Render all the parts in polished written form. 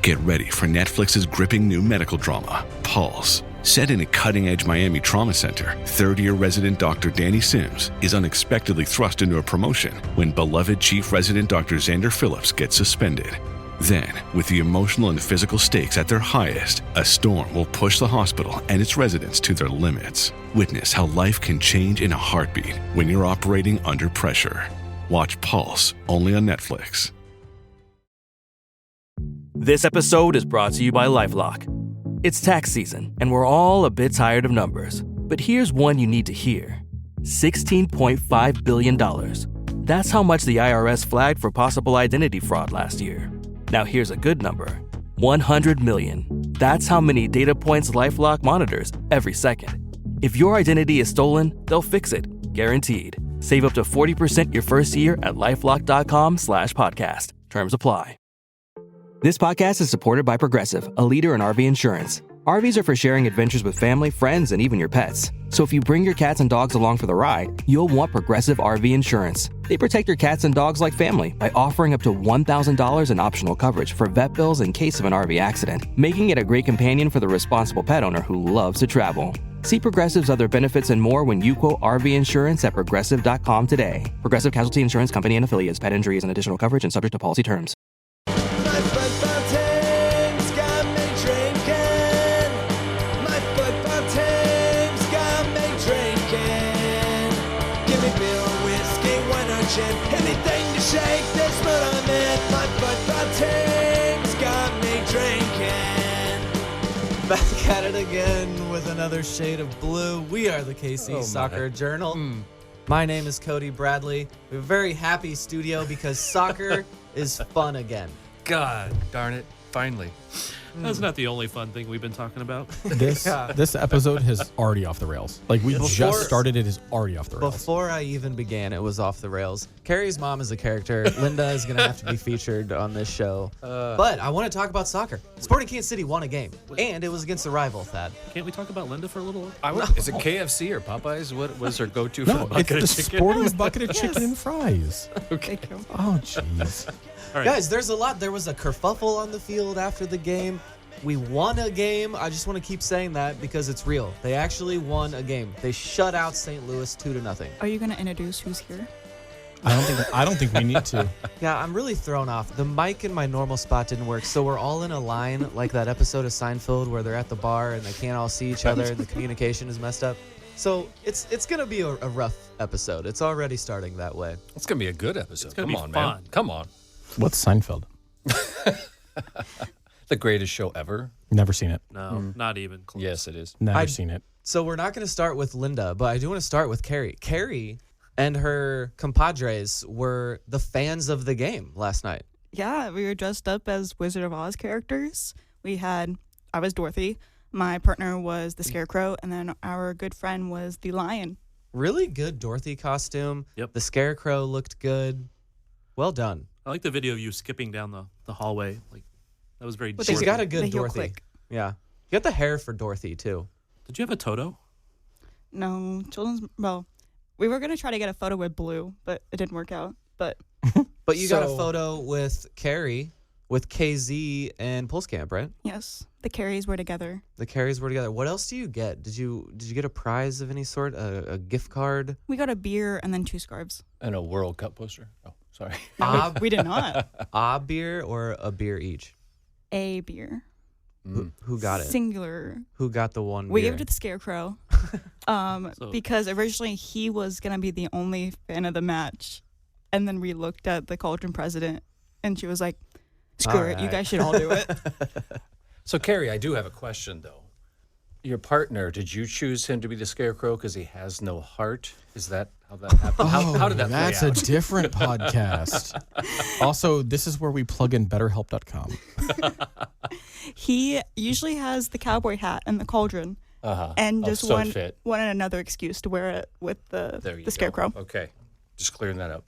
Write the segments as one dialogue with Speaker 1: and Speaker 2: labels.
Speaker 1: Get ready for Netflix's gripping new medical drama, Pulse. Set in a cutting-edge Miami trauma center, third-year resident Dr. Danny Sims is unexpectedly thrust into a promotion when beloved chief resident Dr. Xander Phillips gets suspended. Then, with the emotional and physical stakes at their highest, a storm will push the hospital and its residents to their limits. Witness how life can change in a heartbeat when you're operating under pressure. Watch Pulse, only on Netflix.
Speaker 2: This episode is brought to you by LifeLock. It's tax season, and we're all a bit tired of numbers. But here's one you need to hear. $16.5 billion. That's how much the IRS flagged for possible identity fraud last year. Now here's a good number. 100 million. That's how many data points LifeLock monitors every second. If your identity is stolen, they'll fix it. Guaranteed. Save up to 40% your first year at LifeLock.com/podcast. Terms apply. This podcast is supported by Progressive, a leader in RV insurance. RVs are for sharing adventures with family, friends, and even your pets. So if you bring your cats and dogs along for the ride, you'll want Progressive RV Insurance. They protect your cats and dogs like family by offering up to $1,000 in optional coverage for vet bills in case of an RV accident, making it a great companion for the responsible pet owner who loves to travel. See Progressive's other benefits and more when you quote RV insurance at Progressive.com today. Progressive Casualty Insurance Company and Affiliates. Pet injuries and additional coverage and subject to policy terms.
Speaker 3: Anything to shake this mood I'm in. My football team's got me drinking. Back at it again with another shade of blue. We are the KC Soccer Journal. My name is Cody Bradley. We have a very happy studio because soccer is fun again.
Speaker 4: God darn it. Finally.
Speaker 5: That's not the only fun thing we've been talking about.
Speaker 6: This episode is already off the rails. Like, we just started, it is already off the rails.
Speaker 3: Before I even began, it was off the rails. Carrie's mom is a character. Linda is going to have to be featured on this show. But I want to talk about soccer. Sporting Kansas City won a game, and it was against a rival, Thad.
Speaker 5: Can't we talk about Linda for a little while?
Speaker 4: Is it KFC or Popeyes? What was her go-to for
Speaker 6: No,
Speaker 4: the bucket
Speaker 6: it's the
Speaker 4: of chicken?
Speaker 6: Sporting bucket of chicken and fries.
Speaker 4: Okay.
Speaker 6: Oh, jeez.
Speaker 5: All right.
Speaker 3: Guys, there's a lot. There was a kerfuffle on the field after the game. We won a game. I just want to keep saying that because it's real. They actually won a game. They shut out St. Louis 2-0.
Speaker 7: Are you going to introduce who's here?
Speaker 6: I don't think we need to.
Speaker 3: Yeah, I'm really thrown off. The mic in my normal spot didn't work, so we're all in a line like that episode of Seinfeld where they're at the bar and they can't all see each other and the communication is messed up. So it's going to be a rough episode. It's already starting that way.
Speaker 4: It's going to be a good episode.
Speaker 5: It's gonna
Speaker 4: Come
Speaker 5: be
Speaker 4: on,
Speaker 5: fun.
Speaker 4: man. Come on.
Speaker 6: What's Seinfeld?
Speaker 4: The greatest show ever.
Speaker 6: Never seen it.
Speaker 5: No, not even close.
Speaker 4: Yes, it is.
Speaker 6: Never seen it.
Speaker 3: So we're not going to start with Linda, but I do want to start with Carrie. Carrie and her compadres were the fans of the game last night.
Speaker 7: Yeah, we were dressed up as Wizard of Oz characters. I was Dorothy. My partner was the Scarecrow, and then our good friend was the Lion.
Speaker 3: Really good Dorothy costume.
Speaker 5: Yep.
Speaker 3: The Scarecrow looked good. Well done.
Speaker 5: I like the video of you skipping down the hallway. Like that was very.
Speaker 3: She's got a
Speaker 7: The
Speaker 3: good
Speaker 7: heel
Speaker 3: Dorothy.
Speaker 7: click.
Speaker 3: Yeah. You got the hair for Dorothy, too.
Speaker 5: Did you have a Toto?
Speaker 7: No, we were going to try to get a photo with Blue, but it didn't work out. But
Speaker 3: But you got a photo with Carrie, with KZ and Pulskamp, right?
Speaker 7: yes, the Carries were together.
Speaker 3: The Carries were together. What else do you get? Did you get a prize of any sort? A gift card?
Speaker 7: We got a beer and then 2 scarves.
Speaker 4: And a World Cup poster. Oh, sorry.
Speaker 7: We did not.
Speaker 3: A beer or a beer each?
Speaker 7: A beer.
Speaker 3: Who got it?
Speaker 7: Singular.
Speaker 3: Who got the one
Speaker 7: We
Speaker 3: beer?
Speaker 7: gave it to the Scarecrow because originally he was going to be the only fan of the match. And then we looked at the Cauldron president, and she was like, screw it, you guys should all do it.
Speaker 4: So, Carrie, I do have a question, though. Your partner, did you choose him to be the Scarecrow because he has no heart? Is that how that happened? How did that play
Speaker 6: That's
Speaker 4: out?
Speaker 6: a different podcast. Also, this is where we plug in BetterHelp.com.
Speaker 7: He usually has the cowboy hat and the cauldron, and just wanted another excuse to wear it with the Scarecrow.
Speaker 4: Okay, just clearing that up.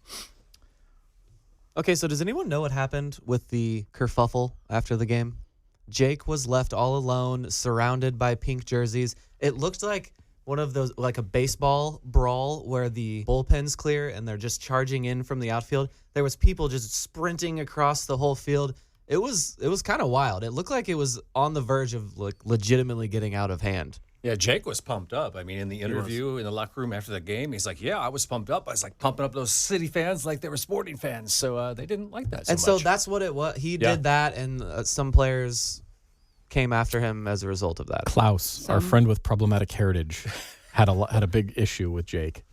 Speaker 3: Okay, so does anyone know what happened with the kerfuffle after the game? Jake was left all alone, surrounded by pink jerseys. It looked like one of those, like a baseball brawl where the bullpen's clear and they're just charging in from the outfield. There was people just sprinting across the whole field. It was kind of wild. It looked like it was on the verge of like legitimately getting out of hand.
Speaker 4: Yeah, Jake was pumped up. I mean, in the interview in the locker room after the game, he's like, "Yeah, I was pumped up. I was like pumping up those City fans like they were Sporting fans." So they didn't like that so
Speaker 3: And
Speaker 4: much.
Speaker 3: so that's what it was. He did that, and some players came after him as a result of that.
Speaker 6: Klaus, our friend with problematic heritage, had a big issue with Jake.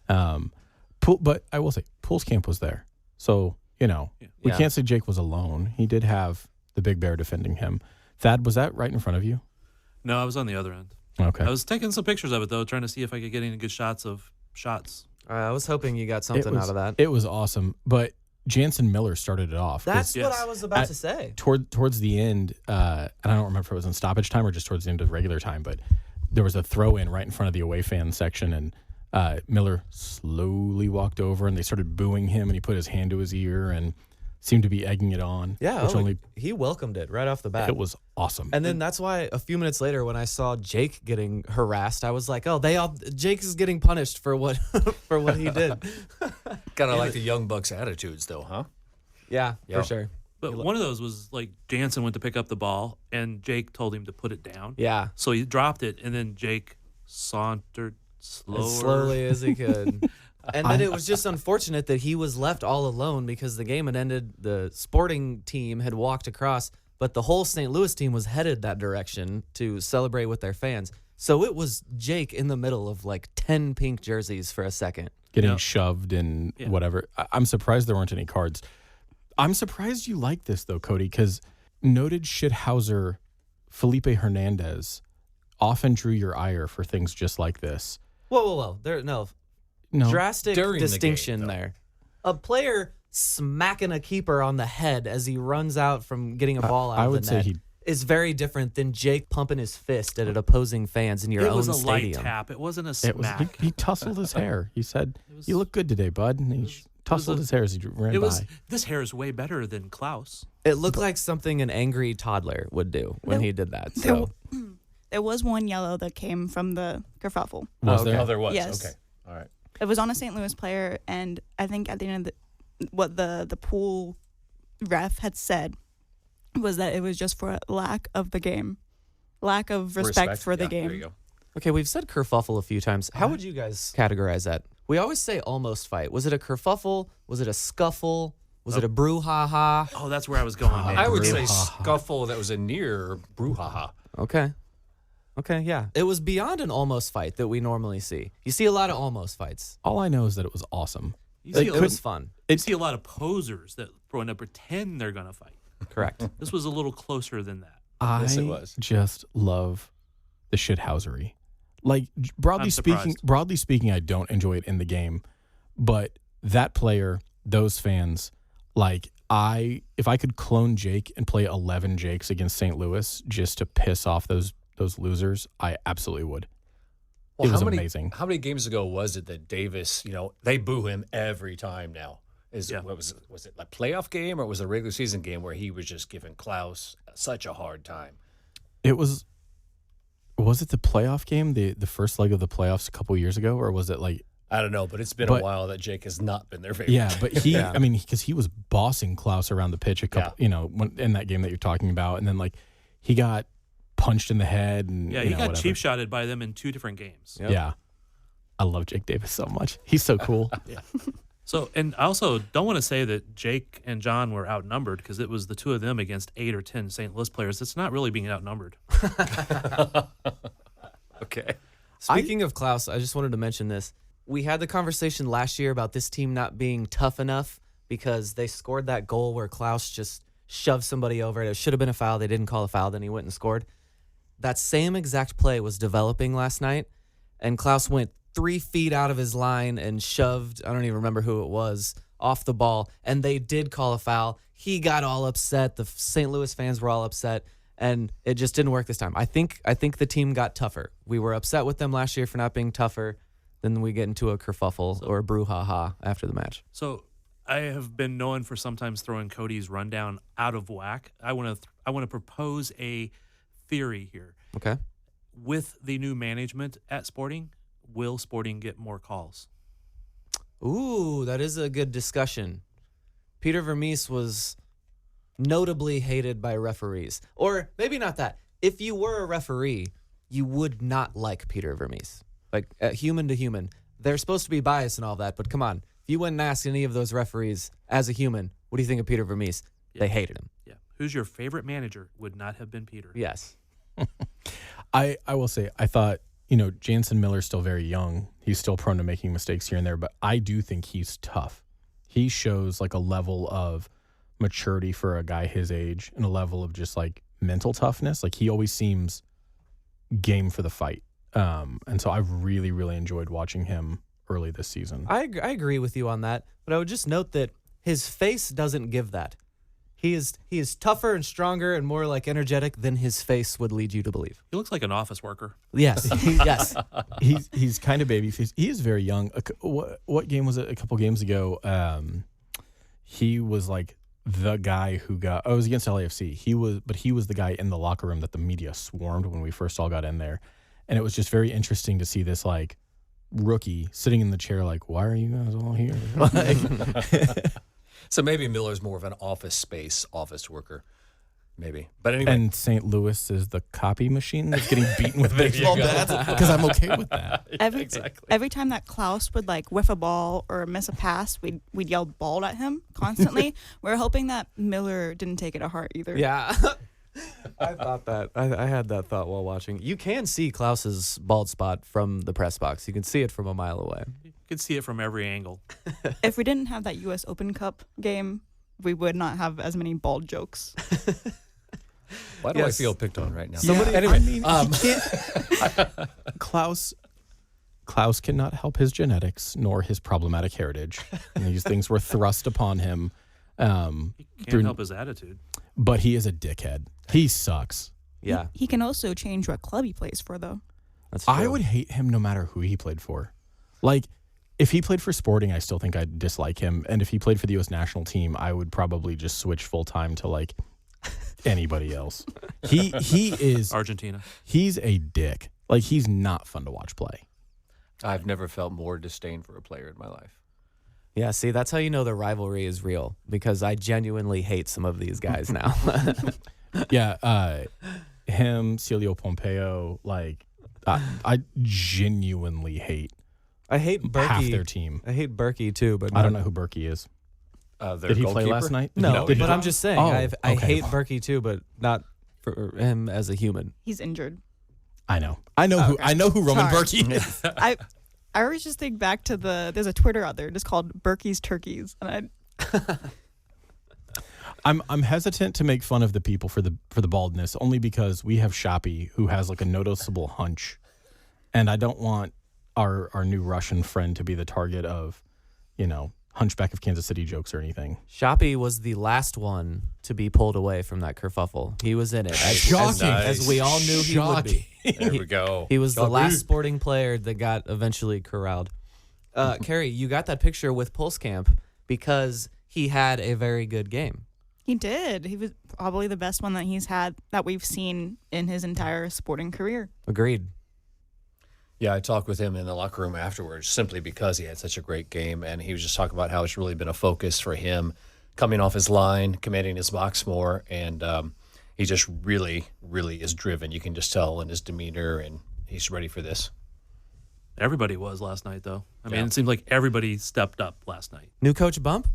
Speaker 6: But I will say, Pulskamp was there. So, we can't say Jake was alone. He did have the big bear defending him. Thad, was that right in front of you?
Speaker 5: No, I was on the other end.
Speaker 6: Okay.
Speaker 5: I was taking some pictures of it, though, trying to see if I could get any good shots.
Speaker 3: I was hoping you got something out of that.
Speaker 6: It was awesome. But Jansen Miller started it off.
Speaker 3: That's what I was about to say.
Speaker 6: Towards the end, and I don't remember if it was in stoppage time or just towards the end of regular time, but there was a throw-in right in front of the away fan section, and Miller slowly walked over, and they started booing him, and he put his hand to his ear and seemed to be egging it on.
Speaker 3: Yeah, he welcomed it right off the bat.
Speaker 6: It was awesome.
Speaker 3: And then that's why a few minutes later, when I saw Jake getting harassed, I was like, "Oh, Jake is getting punished for what for what he did."
Speaker 4: kind of like the Young Bucks attitudes, though, huh?
Speaker 3: Yeah, for sure.
Speaker 5: But one of those was like Jansen went to pick up the ball, and Jake told him to put it down.
Speaker 3: Yeah,
Speaker 5: So he dropped it, and then Jake sauntered
Speaker 3: as slowly as he could. And then it was just unfortunate that he was left all alone because the game had ended. The Sporting team had walked across, but the whole St. Louis team was headed that direction to celebrate with their fans. So it was Jake in the middle of like 10 pink jerseys for a second.
Speaker 6: Getting shoved and whatever. I'm surprised there weren't any cards. I'm surprised you like this, though, Cody, because noted shithouser Felipe Hernandez often drew your ire for things just like this.
Speaker 3: Whoa.
Speaker 6: No.
Speaker 3: Drastic
Speaker 4: During the
Speaker 3: distinction
Speaker 4: game,
Speaker 3: there. A player smacking a keeper on the head as he runs out from getting a ball out of the net is very different than Jake pumping his fist at opposing fans in your own stadium.
Speaker 5: It was a light tap. It wasn't a smack.
Speaker 6: He tussled his hair. He said, "You look good today, bud." And he tussled his hair as he ran by.
Speaker 5: This hair is way better than Klaus.
Speaker 3: It looked like something an angry toddler would do when he did that. So
Speaker 7: There was one yellow that came from the kerfuffle.
Speaker 6: Was there?
Speaker 4: Oh, there was.
Speaker 7: Yes.
Speaker 4: Okay. All right.
Speaker 7: It was on a St. Louis player, and I think at the end of what the pool ref had said was that it was just for lack of the game, lack of respect for the game.
Speaker 4: There you go.
Speaker 3: okay, we've said kerfuffle a few times. How would you guys categorize that? We always say almost fight. Was it a kerfuffle? Was it a scuffle? Was it a brouhaha?
Speaker 5: Oh, that's where I was going. Man.
Speaker 4: I would say scuffle that was a near brouhaha.
Speaker 3: Okay, yeah. It was beyond an almost fight that we normally see. You see a lot of almost fights.
Speaker 6: All I know is that it was awesome.
Speaker 3: It was fun.
Speaker 5: You see a lot of posers that going to pretend they're going to fight.
Speaker 3: Correct.
Speaker 5: This was a little closer than that.
Speaker 4: Yes, it was.
Speaker 6: Just love the shithousery. Like broadly speaking, I don't enjoy it in the game, but that player, those fans, like if I could clone Jake and play 11 Jakes against St. Louis just to piss off those losers, I absolutely would.
Speaker 4: Well,
Speaker 6: it was amazing.
Speaker 4: How many games ago was it that Davis, they boo him every time now? What was it a playoff game or was it a regular season game where he was just giving Klaus such a hard time?
Speaker 6: It was it the playoff game, the first leg of the playoffs a couple years ago, or was it like
Speaker 4: I don't know, but it's been a while that Jake has not been their favorite.
Speaker 6: Yeah, but because he was bossing Klaus around the pitch a couple, in that game that you're talking about, and then like he got punched in the head, and
Speaker 5: he got cheap shotted by them in 2 different games.
Speaker 6: Yep. Yeah, I love Jake Davis so much. He's so cool.
Speaker 5: Yeah. So, and I also don't want to say that Jake and John were outnumbered because it was the 2 of them against 8 or 10 St. Louis players. It's not really being outnumbered.
Speaker 4: Okay.
Speaker 3: Speaking of Klaus, I just wanted to mention this. We had the conversation last year about this team not being tough enough because they scored that goal where Klaus just shoved somebody over. It should have been a foul. They didn't call a foul. Then he went and scored. That same exact play was developing last night, and Klaus went 3 feet out of his line and shoved, I don't even remember who it was, off the ball, and they did call a foul. He got all upset. The St. Louis fans were all upset, and it just didn't work this time. I think the team got tougher. We were upset with them last year for not being tougher. Then we get into a kerfuffle or a brouhaha after the match.
Speaker 5: So I have been known for sometimes throwing Cody's rundown out of whack. I want to propose a theory here.
Speaker 3: Okay.
Speaker 5: With the new management at Sporting, will Sporting get more calls?
Speaker 3: Ooh, that is a good discussion. Peter Vermes was
Speaker 8: notably hated by referees. Or maybe not that. If you were a referee, you would not like Peter Vermes. Like, human to human. They're supposed to be biased and all that, but come on. If you went and asked any of those referees as a human, what do you think of Peter Vermes? Yeah. They hated him.
Speaker 5: Yeah. Who's your favorite manager? Would not have been Peter.
Speaker 8: Yes.
Speaker 6: I will say, I thought, Jansen Miller's still very young. He's still prone to making mistakes here and there, but I do think he's tough. He shows like a level of maturity for a guy his age and a level of just like mental toughness. Like he always seems game for the fight. And so I've really, really enjoyed watching him early this season.
Speaker 8: I agree with you on that, but I would just note that his face doesn't give that. He is tougher and stronger and more like energetic than his face would lead you to believe.
Speaker 5: He looks like an office worker.
Speaker 8: Yes, yes.
Speaker 6: He's kind of baby face. He is very young. What game was it? A couple games ago, he was like the guy who got. Oh, it was against LAFC. He was the guy in the locker room that the media swarmed when we first all got in there, and it was just very interesting to see this like rookie sitting in the chair, like, why are you guys all here? Like,
Speaker 4: so maybe Miller's more of an office worker, maybe. But anyway.
Speaker 6: And St. Louis is the copy machine that's getting beaten with baseball bats because I'm okay with that.
Speaker 7: Every time that Klaus would like whiff a ball or miss a pass, we'd yell bald at him constantly. We're hoping that Miller didn't take it to heart either.
Speaker 8: Yeah. I thought that. I had that thought while watching. You can see Klaus's bald spot from the press box. You can see it from a mile away.
Speaker 5: You can see it from every angle.
Speaker 7: If we didn't have that U.S. Open Cup game, we would not have as many bald jokes.
Speaker 4: Why do I feel picked on right now?
Speaker 6: Anyway, he can't. Klaus cannot help his genetics nor his problematic heritage. And these things were thrust upon him.
Speaker 5: He can't help his attitude.
Speaker 6: But he is a dickhead. He sucks.
Speaker 8: Yeah.
Speaker 7: He can also change what club he plays for, though.
Speaker 8: That's true.
Speaker 6: I would hate him no matter who he played for. Like, if he played for Sporting, I still think I'd dislike him. And if he played for the U.S. national team, I would probably just switch full-time to, like, anybody else. He is...
Speaker 5: Argentina.
Speaker 6: He's a dick. Like, he's not fun to watch play.
Speaker 4: I've never felt more disdain for a player in my life.
Speaker 8: Yeah, see, that's how you know the rivalry is real, because I genuinely hate some of these guys now.
Speaker 6: Yeah, him, Celio Pompeo, like, I genuinely hate
Speaker 8: Berkey.
Speaker 6: half their team.
Speaker 8: I hate Berkey, too, but
Speaker 6: I don't know who Berkey is. Did he play last night?
Speaker 8: No,
Speaker 6: Did
Speaker 8: but
Speaker 6: he?
Speaker 8: I'm just saying, I hate Berkey, too, but not for him as a human.
Speaker 7: He's injured.
Speaker 6: I know who Roman Berkey is.
Speaker 7: I always just think back to there's a Twitter out there just called Berkey's Turkeys, and
Speaker 6: I'm hesitant to make fun of the people for the baldness only because we have Shoppy who has like a noticeable hunch, and I don't want our new Russian friend to be the target of, Hunchback of Kansas City jokes or anything.
Speaker 8: Shoppy was the last one to be pulled away from that kerfuffle. He was in it, as we all knew he would be.
Speaker 4: There we go.
Speaker 8: He was the last Sporting player that got eventually corralled. Carrie, you got that picture with Pulskamp because he had a very good game.
Speaker 7: He did. He was probably the best one that we've seen in his entire Sporting career.
Speaker 8: Agreed.
Speaker 4: Yeah, I talked with him in the locker room afterwards simply because he had such a great game, and he was just talking about how it's really been a focus for him coming off his line, commanding his box more, and he just really, really is driven. You can just tell in his demeanor, and he's ready for this.
Speaker 5: Everybody was last night, though. I mean, it seemed like everybody stepped up last night.
Speaker 8: New coach bump?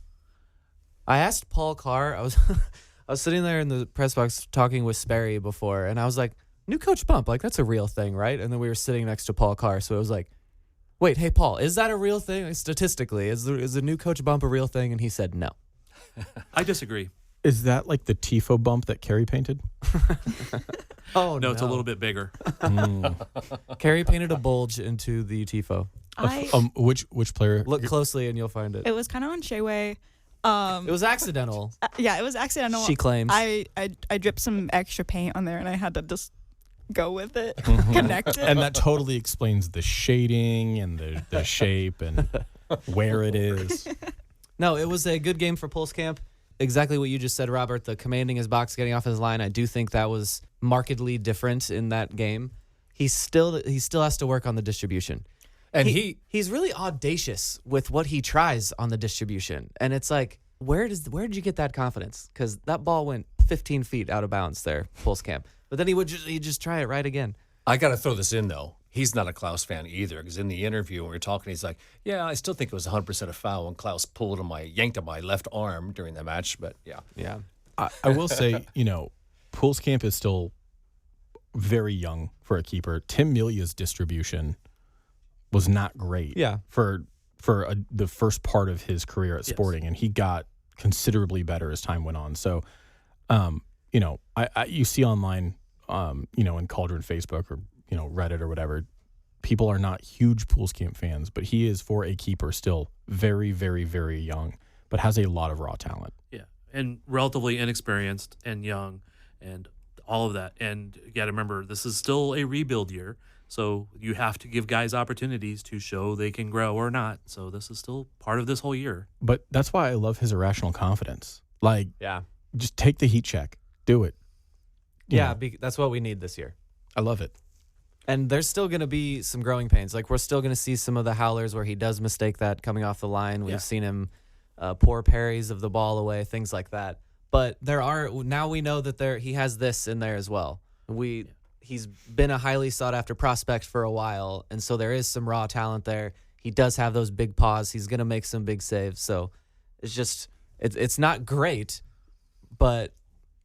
Speaker 8: I asked Paul Carr. I was sitting there in the press box talking with Sperry before, and I was like, new coach bump, like that's a real thing, right? And then we were sitting next to Paul Carr, so it was like, wait, hey, Paul, is that a real thing? Like, statistically, is the new coach bump a real thing? And he said no.
Speaker 5: I disagree.
Speaker 6: Is that like the Tifo bump that Carrie painted?
Speaker 8: Oh,
Speaker 5: no, it's a little bit bigger.
Speaker 8: Carrie painted a bulge into the Tifo.
Speaker 6: Which player?
Speaker 8: Look closely and you'll find it.
Speaker 7: It was kind of on Shea.
Speaker 8: It was accidental.
Speaker 7: Yeah, it was accidental.
Speaker 8: She claims.
Speaker 7: I dripped some extra paint on there, and I had to just go with it, connect it.
Speaker 6: And that totally explains the shading and the shape and where it is.
Speaker 8: No, it was a good game for Pulskamp. Exactly what you just said, Robert. The commanding his box, getting off his line. I do think that was markedly different in that game. He still has to work on the distribution.
Speaker 4: And
Speaker 8: he's really audacious with what he tries on the distribution. And it's like, where did you get that confidence? Because that ball went 15 feet out of bounds there, Pulskamp. But then he'd just try it right again.
Speaker 4: I got to throw this in, though. He's not a Klaus fan either, because in the interview when we were talking, he's like, yeah, I still think it was 100% a foul when Klaus yanked on my left arm during the match. But, yeah.
Speaker 8: Yeah.
Speaker 6: I will say, Pulskamp is still very young for a keeper. Tim Milia's distribution was not great for the first part of his career at Sporting, and he got considerably better as time went on. So, you see online, in Cauldron Facebook or, Reddit or whatever, people are not huge Pulskamp fans, but he is, for a keeper, still very, very, very young, but has a lot of raw talent.
Speaker 5: Yeah, and relatively inexperienced and young and all of that. And you got to remember, this is still a rebuild year, so you have to give guys opportunities to show they can grow or not. So this is still part of this whole year.
Speaker 6: But that's why I love his irrational confidence. Like, just take the heat check. Do it.
Speaker 8: That's what we need this year.
Speaker 6: I love it.
Speaker 8: And there's still going to be some growing pains. Like, we're still going to see some of the howlers where he does mistake that coming off the line. We've seen him pour parries of the ball away, things like that. But now we know that he has this in there as well. He's been a highly sought after prospect for a while, and so there is some raw talent there. He does have those big paws. He's going to make some big saves. So it's not great, but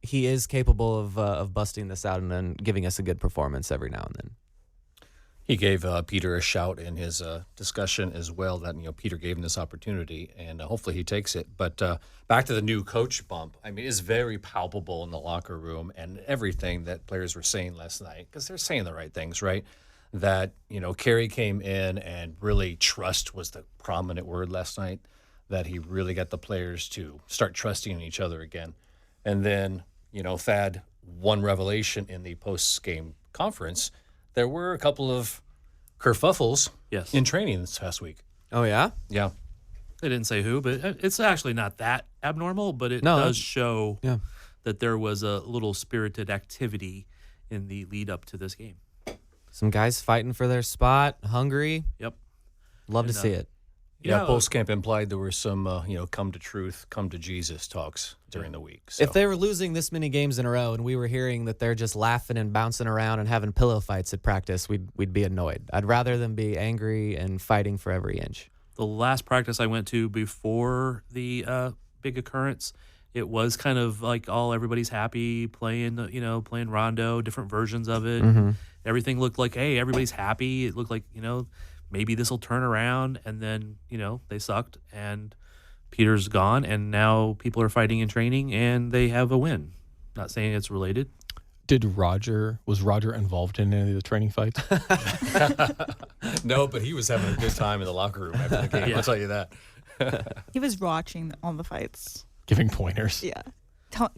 Speaker 8: he is capable of busting this out and then giving us a good performance every now and then.
Speaker 4: He gave Peter a shout in his discussion as well, that Peter gave him this opportunity, and hopefully he takes it. But back to the new coach bump. I mean, it's very palpable in the locker room and everything that players were saying last night, because they're saying the right things, right? That, Kerry came in and really trust was the prominent word last night, that he really got the players to start trusting in each other again. And then, Thad, one revelation in the post-game conference, there were a couple of kerfuffles in training this past week.
Speaker 8: Oh, yeah?
Speaker 4: Yeah.
Speaker 5: They didn't say who, but it's actually not that abnormal, but it does show that there was a little spirited activity in the lead up to this game.
Speaker 8: Some guys fighting for their spot, hungry.
Speaker 5: Yep.
Speaker 8: Love to see it.
Speaker 4: Yeah, Pulskamp implied there were some, come to truth, come to Jesus talks during the week. So.
Speaker 8: If they were losing this many games in a row and we were hearing that they're just laughing and bouncing around and having pillow fights at practice, we'd be annoyed. I'd rather them be angry and fighting for every inch.
Speaker 5: The last practice I went to before the big occurrence, it was kind of like everybody's happy playing Rondo, different versions of it.
Speaker 8: Mm-hmm.
Speaker 5: Everything looked like, hey, everybody's happy. It looked like, maybe this will turn around, and then, they sucked, and Peter's gone, and now people are fighting in training, and they have a win. Not saying it's related.
Speaker 6: Was Roger involved in any of the training fights?
Speaker 4: No, but he was having a good time in the locker room after the game. I'll tell you that.
Speaker 7: He was watching all the fights.
Speaker 6: Giving pointers.
Speaker 7: Yeah.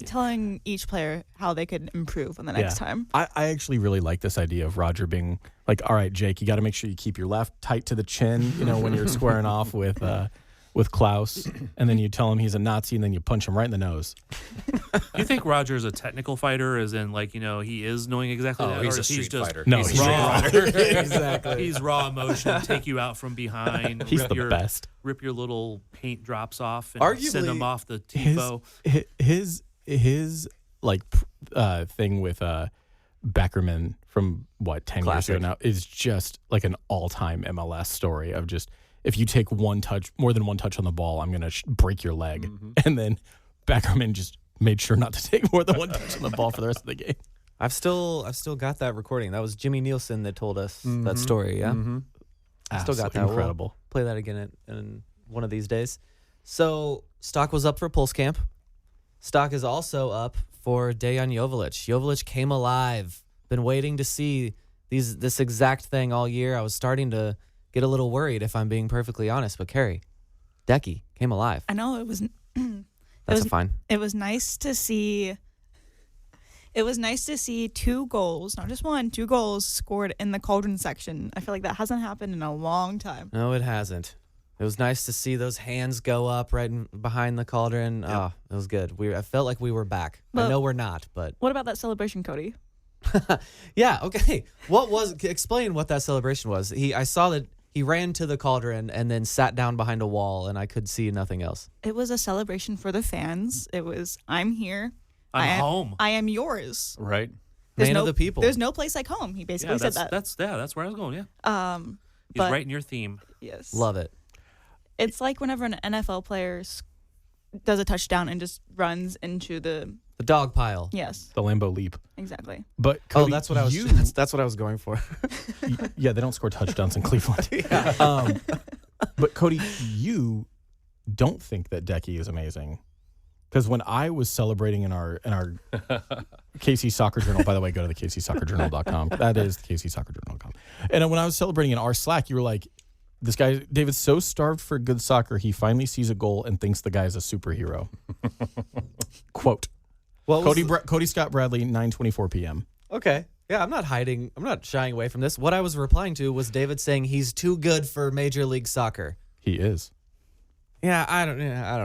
Speaker 7: Telling each player how they could improve on the next time.
Speaker 6: I actually really like this idea of Roger being like, all right, Jake, you got to make sure you keep your left tight to the chin, when you're squaring off with Klaus, and then you tell him he's a Nazi, and then you punch him right in the nose.
Speaker 5: You think Roger's a technical fighter, as in, he is knowing exactly that?
Speaker 4: He's
Speaker 5: or
Speaker 4: a street fighter.
Speaker 6: No,
Speaker 5: he's raw. Exactly. He's raw emotion, take you out from behind.
Speaker 6: He's the best.
Speaker 5: Rip your little paint drops off and send them off the TiVo.
Speaker 6: His thing with Beckerman from 10 years ago now is just like an all-time MLS story of just, if you take more than one touch on the ball, I'm going to break your leg. Mm-hmm. And then Beckerman just made sure not to take more than one touch on the ball for the rest of the game.
Speaker 8: I've still got that recording. That was Jimmy Nielsen that told us that story, yeah?
Speaker 6: Mm-hmm.
Speaker 8: I still got that.
Speaker 6: Incredible.
Speaker 8: We'll play that again in one of these days. So, stock was up for Pulskamp. Stock is also up for Dejan Joveljic. Joveljic came alive. Been waiting to see this exact thing all year. I was starting to get a little worried, if I'm being perfectly honest. But Carrie, Decky came alive.
Speaker 7: I know, it was.
Speaker 8: That's fine.
Speaker 7: It was nice to see. It was nice to see 2 goals, not just 1, 2 goals scored in the Cauldron section. I feel like that hasn't happened in a long time.
Speaker 8: No, it hasn't. It was nice to see those hands go up right behind the Cauldron. Yep. Oh, it was good. I felt like we were back. I know we're not, but...
Speaker 7: What about that celebration, Cody?
Speaker 8: Yeah, okay. Explain what that celebration was. I saw that He ran to the cauldron and then sat down behind a wall, and I could see nothing else.
Speaker 7: It was a celebration for the fans. It was, I'm here.
Speaker 5: I'm home.
Speaker 7: I am yours.
Speaker 4: Right.
Speaker 7: There's
Speaker 8: Man of the people.
Speaker 7: There's no place like home. He basically said that.
Speaker 5: That's where I was going. Yeah. He's
Speaker 7: But-
Speaker 5: right in your theme.
Speaker 7: Yes.
Speaker 8: Love it.
Speaker 7: It's like whenever an NFL player does a touchdown and just runs into the.
Speaker 8: The dog pile.
Speaker 7: Yes,
Speaker 6: The Lambeau leap.
Speaker 7: exactly.
Speaker 6: But Cody,
Speaker 8: that's what I was.
Speaker 6: you-
Speaker 8: That's what I was going for.
Speaker 6: yeah, they don't score touchdowns in Cleveland. But Cody, you don't think that Decky is amazing. Because when I was celebrating in our KC Soccer Journal, by the way, go to the kcsoccerjournal.com. That is the kcsoccerjournal.com. And when I was celebrating in our Slack, you were like, this guy, David's so starved for good soccer, he finally sees a goal and thinks the guy's a superhero. Quote. Cody Scott Bradley, 9:24 p.m.
Speaker 8: Okay. Yeah, I'm not hiding. I'm not shying away from this. What I was replying to was David saying he's too good for Major League Soccer.
Speaker 6: He is.
Speaker 8: Yeah, I don't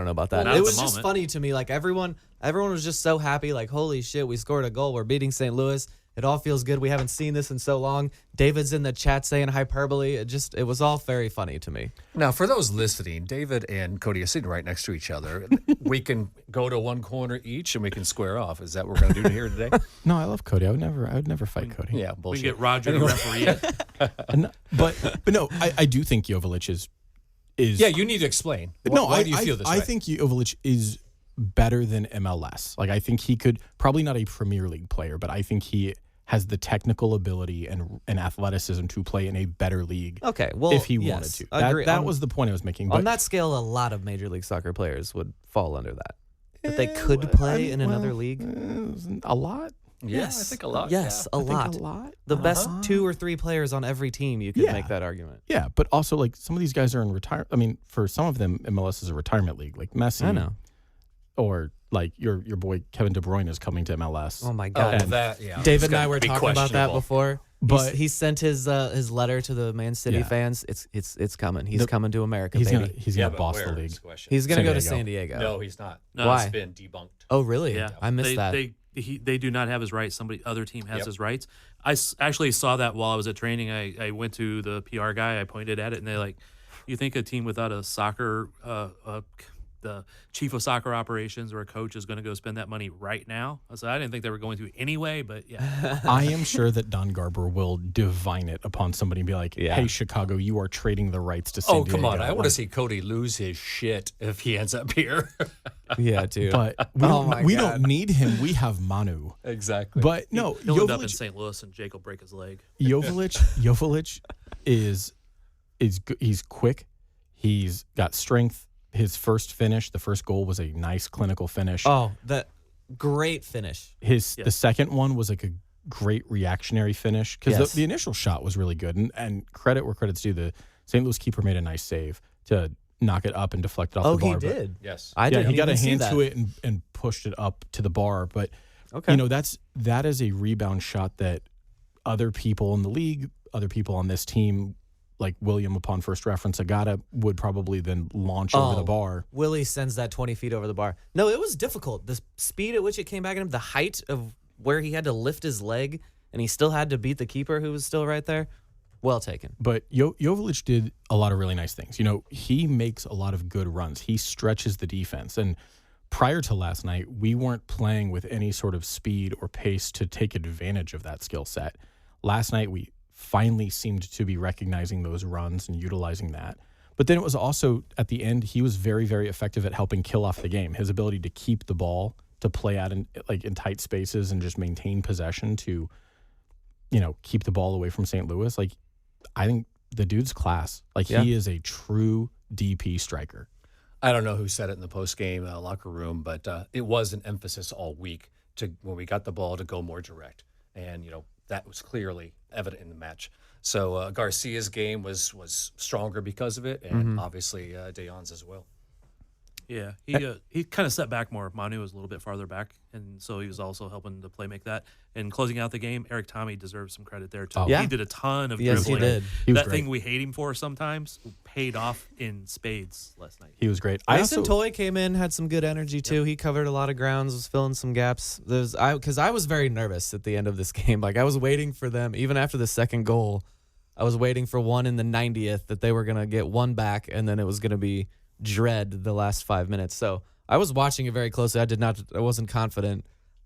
Speaker 8: know about that.
Speaker 5: Not at
Speaker 8: It
Speaker 5: the
Speaker 8: was just
Speaker 5: moment.
Speaker 8: funny to me. Like everyone was just so happy. Like, holy shit, we scored a goal. We're beating St. Louis. It all feels good. We haven't seen this in so long. David's in the chat saying hyperbole. It was all very funny to me.
Speaker 4: Now, for those listening, David and Cody are sitting right next to each other. We can go to one corner each and we can square off. Is that what we're going to do here today?
Speaker 6: No, I love Cody. I would never fight Cody.
Speaker 4: Yeah,
Speaker 5: We
Speaker 4: bullshit.
Speaker 5: can get Roger to referee it.
Speaker 6: But no, I do think Joveljic is.
Speaker 4: Yeah, you need to explain. Why do you feel this way?
Speaker 6: I think Joveljic is better than MLS. Like, I think he could, probably not a Premier League player, but I think he has the technical ability and athleticism to play in a better league.
Speaker 8: Okay, well,
Speaker 6: if he
Speaker 8: yes,
Speaker 6: wanted to.
Speaker 8: agree.
Speaker 6: That was the point I was making.
Speaker 8: On
Speaker 6: But
Speaker 8: that scale, a lot of Major League Soccer players would fall under that. That they could play in another league.
Speaker 6: A lot.
Speaker 4: Yeah,
Speaker 8: Yes.
Speaker 4: I think a lot.
Speaker 8: Yes,
Speaker 4: yeah.
Speaker 8: a lot.
Speaker 6: A lot.
Speaker 8: The best 2 or 3 players on every team, you could
Speaker 6: Yeah.
Speaker 8: make that argument.
Speaker 6: Yeah, but also, like, some of these guys are in retirement. I mean, for some of them, MLS is a retirement league. Like Messi.
Speaker 8: I know.
Speaker 6: Or like your boy Kevin De Bruyne is coming to MLS.
Speaker 8: Oh my
Speaker 4: Oh,
Speaker 8: God.
Speaker 4: that, yeah.
Speaker 8: David
Speaker 4: It's
Speaker 8: and I
Speaker 4: gotta
Speaker 8: were
Speaker 4: be
Speaker 8: talking about that
Speaker 4: questionable.
Speaker 8: before.
Speaker 6: But-
Speaker 8: he sent his letter to the Man City
Speaker 6: Yeah.
Speaker 8: fans. It's coming. He's coming to America,
Speaker 6: He's
Speaker 8: baby.
Speaker 6: gonna
Speaker 4: Yeah,
Speaker 6: boss
Speaker 4: but
Speaker 6: the
Speaker 4: where
Speaker 6: league.
Speaker 4: is the question?
Speaker 8: He's gonna
Speaker 6: San
Speaker 8: go to
Speaker 6: Diego.
Speaker 8: San Diego.
Speaker 4: No, he's not.
Speaker 5: No.
Speaker 8: Why?
Speaker 4: It's been debunked.
Speaker 8: Oh, really?
Speaker 5: Yeah,
Speaker 8: I missed that.
Speaker 5: They do not have his rights. Other team has
Speaker 4: Yep.
Speaker 5: his rights. I actually saw that while I was at training. I went to the PR guy. I pointed at it, and they're like, "You think a team without a soccer, the chief of soccer operations or a coach is going to go spend that money right now?" I said, I didn't think they were going to anyway, but yeah.
Speaker 6: I am sure that Don Garber will divine it upon somebody and be like,
Speaker 8: Yeah.
Speaker 6: "Hey, Chicago, you are trading the rights to San
Speaker 4: Oh, come on.
Speaker 6: Diego."
Speaker 4: I want to see Cody lose his shit if he ends up here.
Speaker 8: Yeah, dude.
Speaker 6: But we,
Speaker 8: Oh
Speaker 6: don't,
Speaker 8: my
Speaker 6: we
Speaker 8: God.
Speaker 6: don't need him. We have Manu.
Speaker 4: Exactly.
Speaker 6: But no,
Speaker 5: He'll end up in
Speaker 6: Joveljic,
Speaker 5: St. Louis and Jake will break his leg.
Speaker 6: Joveljic is he's quick. He's got strength. His first finish, the first goal was a nice clinical finish.
Speaker 8: Oh, that great finish.
Speaker 6: The second one was like a great reactionary finish because
Speaker 8: Yes.
Speaker 6: the initial shot was really good. And credit where credit's due. The St. Louis keeper made a nice save to knock it up and deflect it off
Speaker 8: Oh,
Speaker 6: the bar.
Speaker 8: he
Speaker 6: but-
Speaker 8: did.
Speaker 4: yes.
Speaker 8: I
Speaker 6: yeah,
Speaker 8: didn't
Speaker 6: he got a
Speaker 8: even see
Speaker 6: hand
Speaker 8: that.
Speaker 6: to it and pushed it up to the bar. But
Speaker 8: Okay.
Speaker 6: you know, that is a rebound shot that other people in the league, other people on this team, like William upon first reference, Agata would probably then launch over the bar.
Speaker 8: Willie sends that 20 feet over the bar. No, it was difficult. The speed at which it came back at him, the height of where he had to lift his leg, and he still had to beat the keeper who was still right there. Well taken.
Speaker 6: But Joveljic did a lot of really nice things. You know, he makes a lot of good runs. He stretches the defense. And prior to last night, we weren't playing with any sort of speed or pace to take advantage of that skill set. Last night, we finally seemed to be recognizing those runs and utilizing that. But then it was also, at the end, he was very, very effective at helping kill off the game. His ability to keep the ball, to play out in tight spaces and just maintain possession to, you know, keep the ball away from St. Louis. Like, I think the dude's class. Like, he is a true DP striker.
Speaker 4: I don't know who said it in the post-game locker room, but it was an emphasis all week to when we got the ball to go more direct. And, you know, that was clearly evident in the match. So Garcia's game was stronger because of it, and obviously Dejan's as well.
Speaker 5: Yeah, he kind of set back more. Manu was a little bit farther back, and so he was also helping the play make that. And closing out the game, Eric Tommy deserves some credit there too.
Speaker 6: Oh.
Speaker 8: Yeah.
Speaker 5: He did a ton of
Speaker 8: Yes, he
Speaker 5: dribbling.
Speaker 8: did.
Speaker 6: He was
Speaker 5: That
Speaker 6: great.
Speaker 5: thing we hate him for sometimes paid off in spades last night.
Speaker 6: He was great.
Speaker 8: Tyson Toy came in, had some good energy too. He covered a lot of grounds, was filling some gaps. Because I was very nervous at the end of this game. Like I was waiting for them, even after the second goal. I was waiting for one in the 90th that they were going to get one back, and then it was going to be dread the last 5 minutes. So I was watching it very closely. I wasn't confident.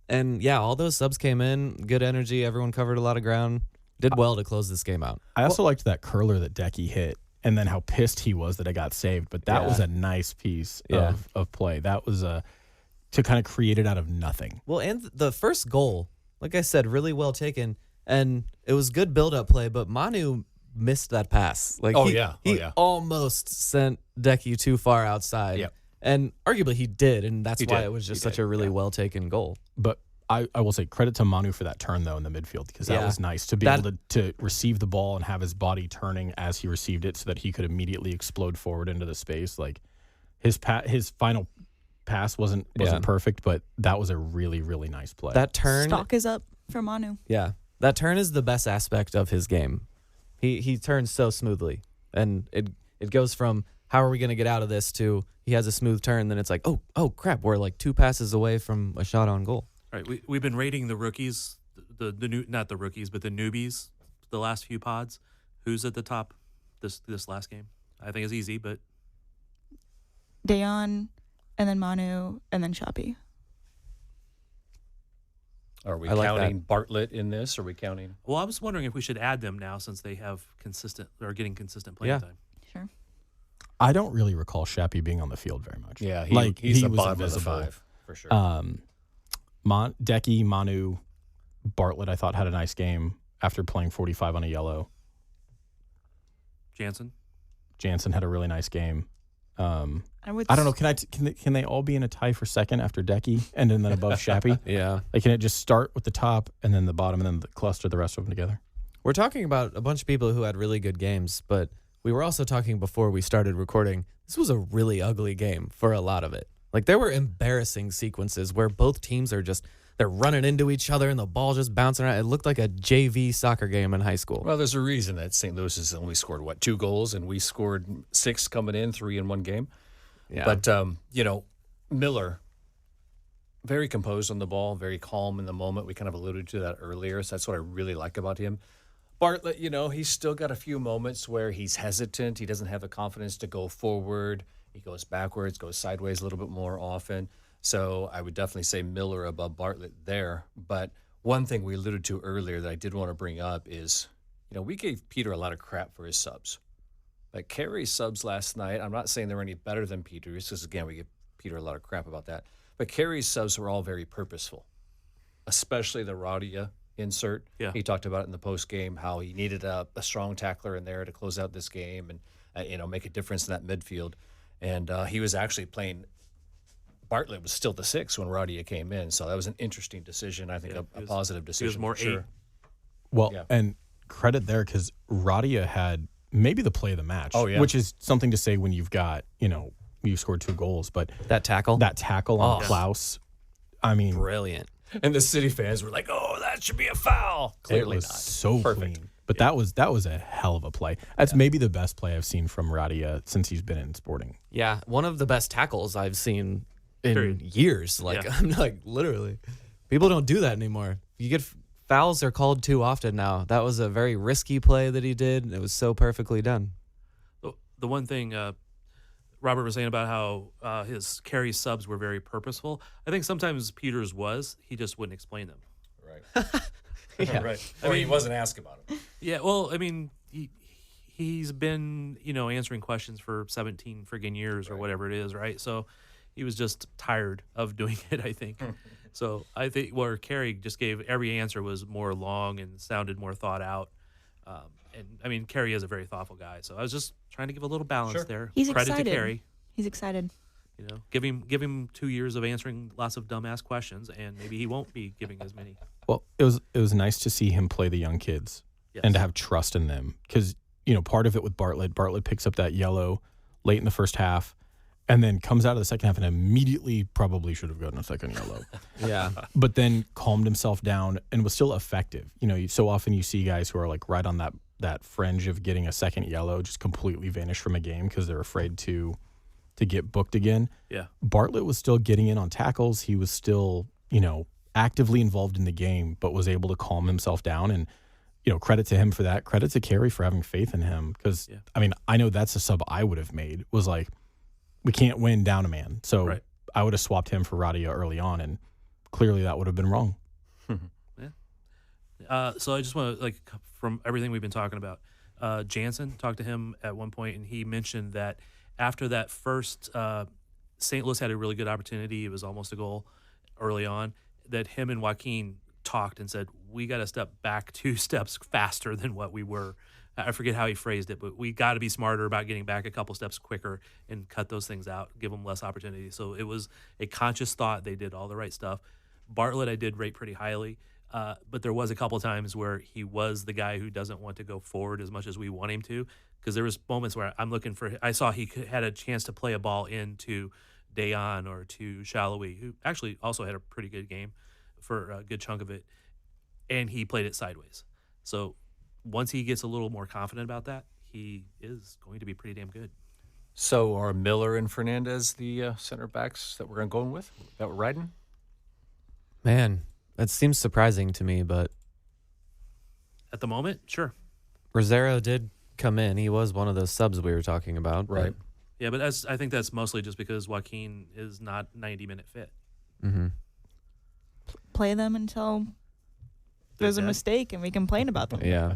Speaker 8: And yeah, all those subs came in, good energy. Everyone covered a lot of ground. Did well to close this game out.
Speaker 6: I also liked that curler that Decky hit, and then how pissed he was that it got saved. But that was a nice piece of play. That was to kind of create it out of nothing.
Speaker 8: Well, and the first goal, like I said, really well taken. And it was good build-up play, but Manu missed that pass. Like he almost sent Decky too far outside.
Speaker 4: Yep.
Speaker 8: And arguably he did, and that's why it was just such a really well-taken goal.
Speaker 6: But I will say credit to Manu for that turn, though, in the midfield, because that was nice to be able to receive the ball and have his body turning as he received it so that he could immediately explode forward into the space. Like his final pass wasn't perfect, but that was a really, really nice play.
Speaker 8: That turn...
Speaker 7: Stock is up for Manu.
Speaker 8: Yeah. That turn is the best aspect of his game. He turns so smoothly, and it goes from how are we going to get out of this to he has a smooth turn, then it's like, oh crap, we're like 2 passes away from a shot on goal.
Speaker 5: All right, we've been rating the rookies, the new, not the rookies, but the newbies, the last few pods. Who's at the top this last game? I think it's easy, but
Speaker 7: Dejan, and then Manu, and then Shapi.
Speaker 4: Are we counting Bartlett in this? Or are we counting?
Speaker 5: Well, I was wondering if we should add them now since they have getting consistent playing time.
Speaker 7: Sure.
Speaker 6: I don't really recall Shapi being on the field very much.
Speaker 4: Yeah, he's the bottom of the 5 for sure.
Speaker 6: Decky, Manu, Bartlett, I thought had a nice game after playing 45 on a yellow.
Speaker 5: Jansen
Speaker 6: had a really nice game.
Speaker 7: I
Speaker 6: don't know. Can they all be in a tie for second after Decky and then above Shapi?
Speaker 8: Yeah.
Speaker 6: Like, can it just start with the top and then the bottom and then cluster the rest of them together?
Speaker 8: We're talking about a bunch of people who had really good games, but we were also talking before we started recording. This was a really ugly game for a lot of it. Like, there were embarrassing sequences where both teams they're running into each other and the ball just bouncing around. It looked like a JV soccer game in high school.
Speaker 4: Well, there's a reason that St. Louis has only scored, 2 goals, and we scored 6 coming in, 3 in one game.
Speaker 8: Yeah.
Speaker 4: But, Miller, very composed on the ball, very calm in the moment. We kind of alluded to that earlier, so that's what I really like about him. Bartlett, he's still got a few moments where he's hesitant. He doesn't have the confidence to go forward. He goes backwards, goes sideways a little bit more often. So I would definitely say Miller above Bartlett there. But one thing we alluded to earlier that I did want to bring up is, we gave Peter a lot of crap for his subs. Like Carey's subs last night, I'm not saying they were any better than Peter's, because again, we give Peter a lot of crap about that. But Carey's subs were all very purposeful, especially the Radia insert.
Speaker 5: Yeah.
Speaker 4: He talked about it in the post game, how he needed a strong tackler in there to close out this game and make a difference in that midfield. And he was actually playing. Bartlett was still the 6 when Radia came in, so that was an interesting decision. I think a positive decision.
Speaker 5: He was more
Speaker 4: sure.
Speaker 5: 8.
Speaker 6: Well, and credit there because Radia had maybe the play of the match.
Speaker 4: Oh, yeah.
Speaker 6: Which is something to say when you've got you scored 2 goals, but
Speaker 8: that tackle
Speaker 6: on Klaus, I mean,
Speaker 8: brilliant.
Speaker 4: And the City fans were like, "Oh, that should be a foul." Clearly
Speaker 6: it was
Speaker 4: not.
Speaker 6: so
Speaker 4: Perfect.
Speaker 6: clean. But that was a hell of a play. That's maybe the best play I've seen from Radia since he's been in Sporting.
Speaker 8: Yeah, one of the best tackles I've seen in years. I'm like, literally, people don't do that anymore. You get fouls are called too often now. That was a very risky play that he did, and it was so perfectly done.
Speaker 5: The one thing Robert was saying about how his Carey subs were very purposeful. I think sometimes Peter's he just wouldn't explain them.
Speaker 4: Right.
Speaker 8: Yeah.
Speaker 4: Right. He wasn't asked about it.
Speaker 5: Yeah, well, I mean, he's been, answering questions for 17 friggin' years or whatever it is, right? So he was just tired of doing it, I think. So I think where Carey just gave every answer was more long and sounded more thought out. And I mean, Carey is a very thoughtful guy. So I was just trying to give a little balance there.
Speaker 7: He's
Speaker 5: Credit
Speaker 7: excited.
Speaker 5: to Carey.
Speaker 7: He's excited.
Speaker 5: Give him 2 years of answering lots of dumbass questions, and maybe he won't be giving as many.
Speaker 6: Well, it was nice to see him play the young kids and to have trust in them because part of it with Bartlett picks up that yellow late in the first half, and then comes out of the second half and immediately probably should have gotten a second yellow.
Speaker 8: Yeah,
Speaker 6: but then calmed himself down and was still effective. So often you see guys who are like right on that fringe of getting a second yellow just completely vanish from a game because they're afraid to get booked again.
Speaker 5: Yeah,
Speaker 6: Bartlett was still getting in on tackles. He was still actively involved in the game, but was able to calm himself down. And, credit to him for that. Credit to Carey for having faith in him. Because, I mean, I know that's a sub I would have made. Was like, we can't win down a man. So I would have swapped him for Radia early on, and clearly that would have been wrong.
Speaker 5: So I just want to, from everything we've been talking about, Jansen talked to him at one point, and he mentioned that after that first, St. Louis had a really good opportunity. It was almost a goal early on, that him and Joaquin talked and said, we got to step back 2 steps faster than what we were. I forget how he phrased it, but we got to be smarter about getting back a couple steps quicker and cut those things out, give them less opportunity. So it was a conscious thought. They did all the right stuff. Bartlett I did rate pretty highly, but there was a couple times where he was the guy who doesn't want to go forward as much as we want him to, because there was moments where I saw he had a chance to play a ball into Dejan or to Shallowy, who actually also had a pretty good game for a good chunk of it, and he played it sideways. So once he gets a little more confident about that, he is going to be pretty damn good.
Speaker 4: So are Miller and Fernandez the center backs that we're going with, that we're riding?
Speaker 8: Man, that seems surprising to me, but
Speaker 5: at the moment, sure.
Speaker 8: Rosero did come in. He was one of those subs we were talking about.
Speaker 4: Right.
Speaker 5: Yeah, but I think that's mostly just because Joaquin is not 90-minute fit.
Speaker 8: Mm-hmm.
Speaker 7: Play them until there's a mistake and we complain about them.
Speaker 8: Yeah.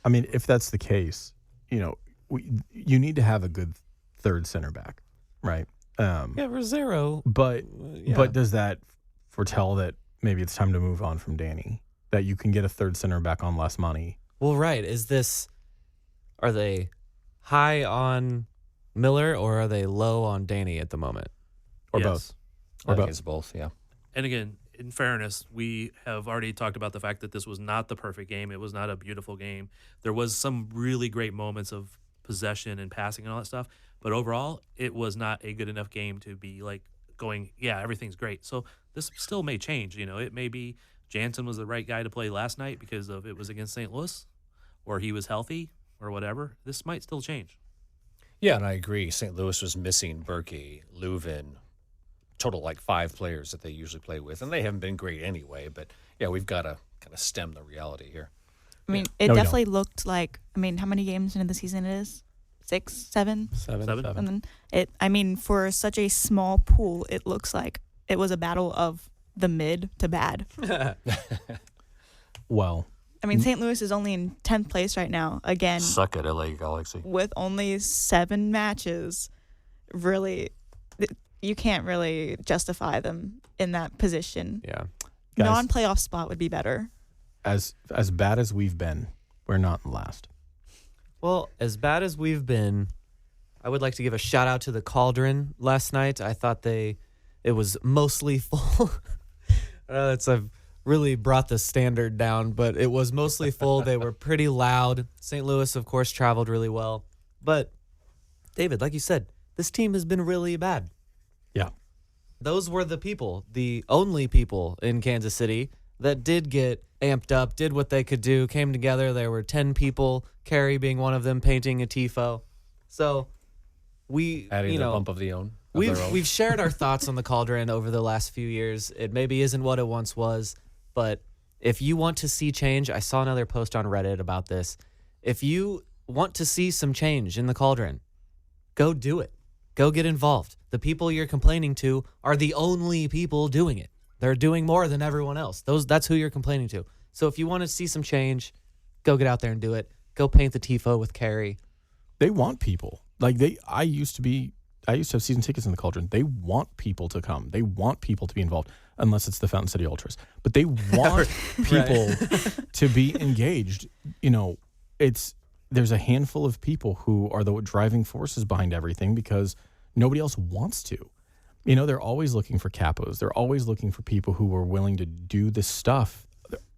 Speaker 6: I mean, if that's the case, you need to have a good third center back, right?
Speaker 8: Rosero.
Speaker 6: But does that foretell that maybe it's time to move on from Danny? That you can get a third center back on less money?
Speaker 8: Well, right. Are they high on Miller or are they low on Danny at the moment?
Speaker 6: Or both?
Speaker 4: I think it's both, yeah.
Speaker 5: And again, in fairness, we have already talked about the fact that this was not the perfect game. It was not a beautiful game. There was some really great moments of possession and passing and all that stuff. But overall, it was not a good enough game to be going, yeah, everything's great. So this still may change. It may be Jansen was the right guy to play last night because of it was against St. Louis, or he was healthy or whatever. This might still change.
Speaker 4: Yeah, and I agree. St. Louis was missing Berkey, Leuven, total 5 players that they usually play with, and they haven't been great anyway. But yeah, we've got to kind of stem the reality here.
Speaker 7: I mean, it definitely looked like. I mean, how many games into the season it is? 6, 7?
Speaker 8: 7.
Speaker 7: And then for such a small pool, it looks like it was a battle of the mid to bad.
Speaker 6: Well,
Speaker 7: I mean, St. Louis is only in 10th place right now. Again,
Speaker 4: suck it, LA Galaxy.
Speaker 7: With only 7 matches, really, you can't really justify them in that position.
Speaker 8: Yeah,
Speaker 7: non-playoff spot would be better.
Speaker 6: As bad as we've been, we're not in last.
Speaker 8: Well, as bad as we've been, I would like to give a shout out to the Cauldron last night. I thought it was mostly full. I've really brought the standard down, but it was mostly full. They were pretty loud. St. Louis, of course, traveled really well. But, David, like you said, this team has been really bad.
Speaker 6: Yeah.
Speaker 8: Those were the people, the only people in Kansas City that did get amped up, did what they could do, came together. There were 10 people, Carey being one of them, painting a tifo. So we,
Speaker 4: adding the bump of their own.
Speaker 8: We've shared our thoughts on the Cauldron over the last few years. It maybe isn't what it once was, but if you want to see change, I saw another post on Reddit about this. If you want to see some change in the Cauldron, go do it. Go get involved. The people you're complaining to are the only people doing it. They're doing more than everyone else. That's who you're complaining to. So if you want to see some change, go get out there and do it. Go paint the tifo with Carey.
Speaker 6: They want people. I used to have season tickets in the Cauldron. They want people to come. They want people to be involved, unless it's the Fountain City Ultras. But they want people to be engaged. There's a handful of people who are the driving forces behind everything because nobody else wants to. They're always looking for capos. They're always looking for people who are willing to do this stuff.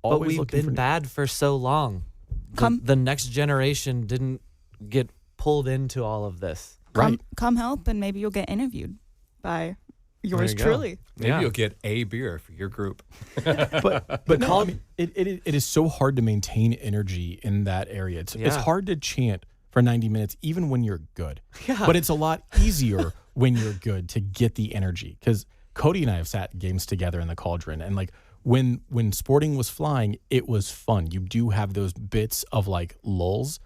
Speaker 8: But we've been bad for so long. The next generation didn't get pulled into all of this.
Speaker 6: Right.
Speaker 7: Come help, and maybe you'll get interviewed by yours truly.
Speaker 4: Maybe you'll get a beer for your group.
Speaker 6: But no, it is so hard to maintain energy in that area. It's hard to chant for 90 minutes, even when you're good. Yeah. But it's a lot easier when you're good to get the energy. Because Cody and I have sat games together in the Cauldron, and when Sporting was flying, it was fun. You do have those bits of like lulls,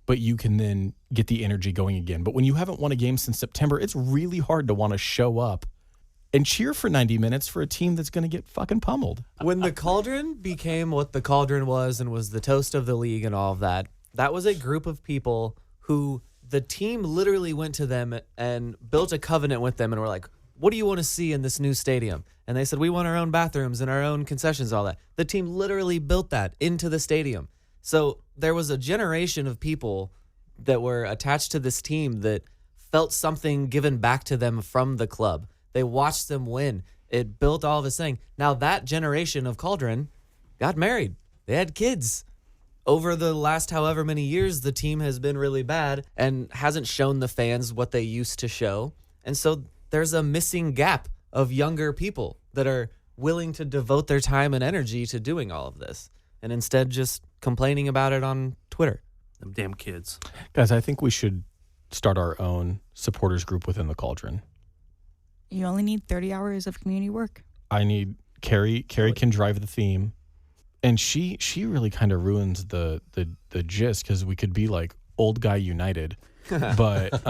Speaker 6: but you can then get the energy going again. But when you haven't won a game since September, it's really hard to want to show up and cheer for 90 minutes for a team that's going to get fucking pummeled.
Speaker 8: When the Cauldron became what the Cauldron was and was the toast of the league and all of that, that was a group of people who the team literally went to them and built a covenant with them and were like, what do you want to see in this new stadium? And they said, we want our own bathrooms and our own concessions, all that. The team literally built that into the stadium. So there was a generation of people that were attached to this team that felt something given back to them from the club. They watched them win. It built all of this thing. Now that generation of Cauldron got married. They had kids. Over the last however many years, the team has been really bad and hasn't shown the fans what they used to show. And so there's a missing gap of younger people that are willing to devote their time and energy to doing all of this and instead just complaining about it on Twitter.
Speaker 5: Them damn kids.
Speaker 6: Guys, I think we should start our own supporters group within the Cauldron.
Speaker 7: You only need 30 hours of community work.
Speaker 6: I need Carrie can drive the theme. And she really kind of ruins the gist, because we could be like old guy United, but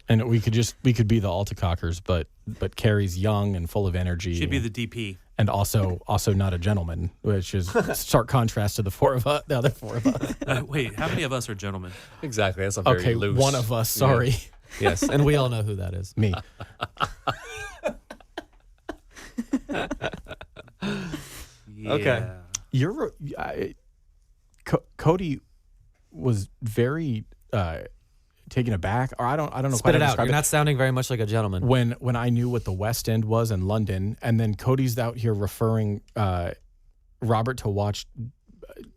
Speaker 6: and we could be the Altacockers, but Carrie's young and full of energy.
Speaker 5: She'd be the DP,
Speaker 6: and also not a gentleman, which is stark contrast to the other four of us.
Speaker 5: Wait, how many of us are gentlemen?
Speaker 4: Exactly. That's a very loose.
Speaker 6: One of us. Sorry.
Speaker 4: Yeah.
Speaker 8: Yes, and we all know who that is.
Speaker 6: Me.
Speaker 8: Okay.
Speaker 6: Cody was very taken aback, or I don't know.
Speaker 8: Spit it out. You're not sounding very much like a gentleman.
Speaker 6: When I knew what the West End was in London, and then Cody's out here referring Robert to watch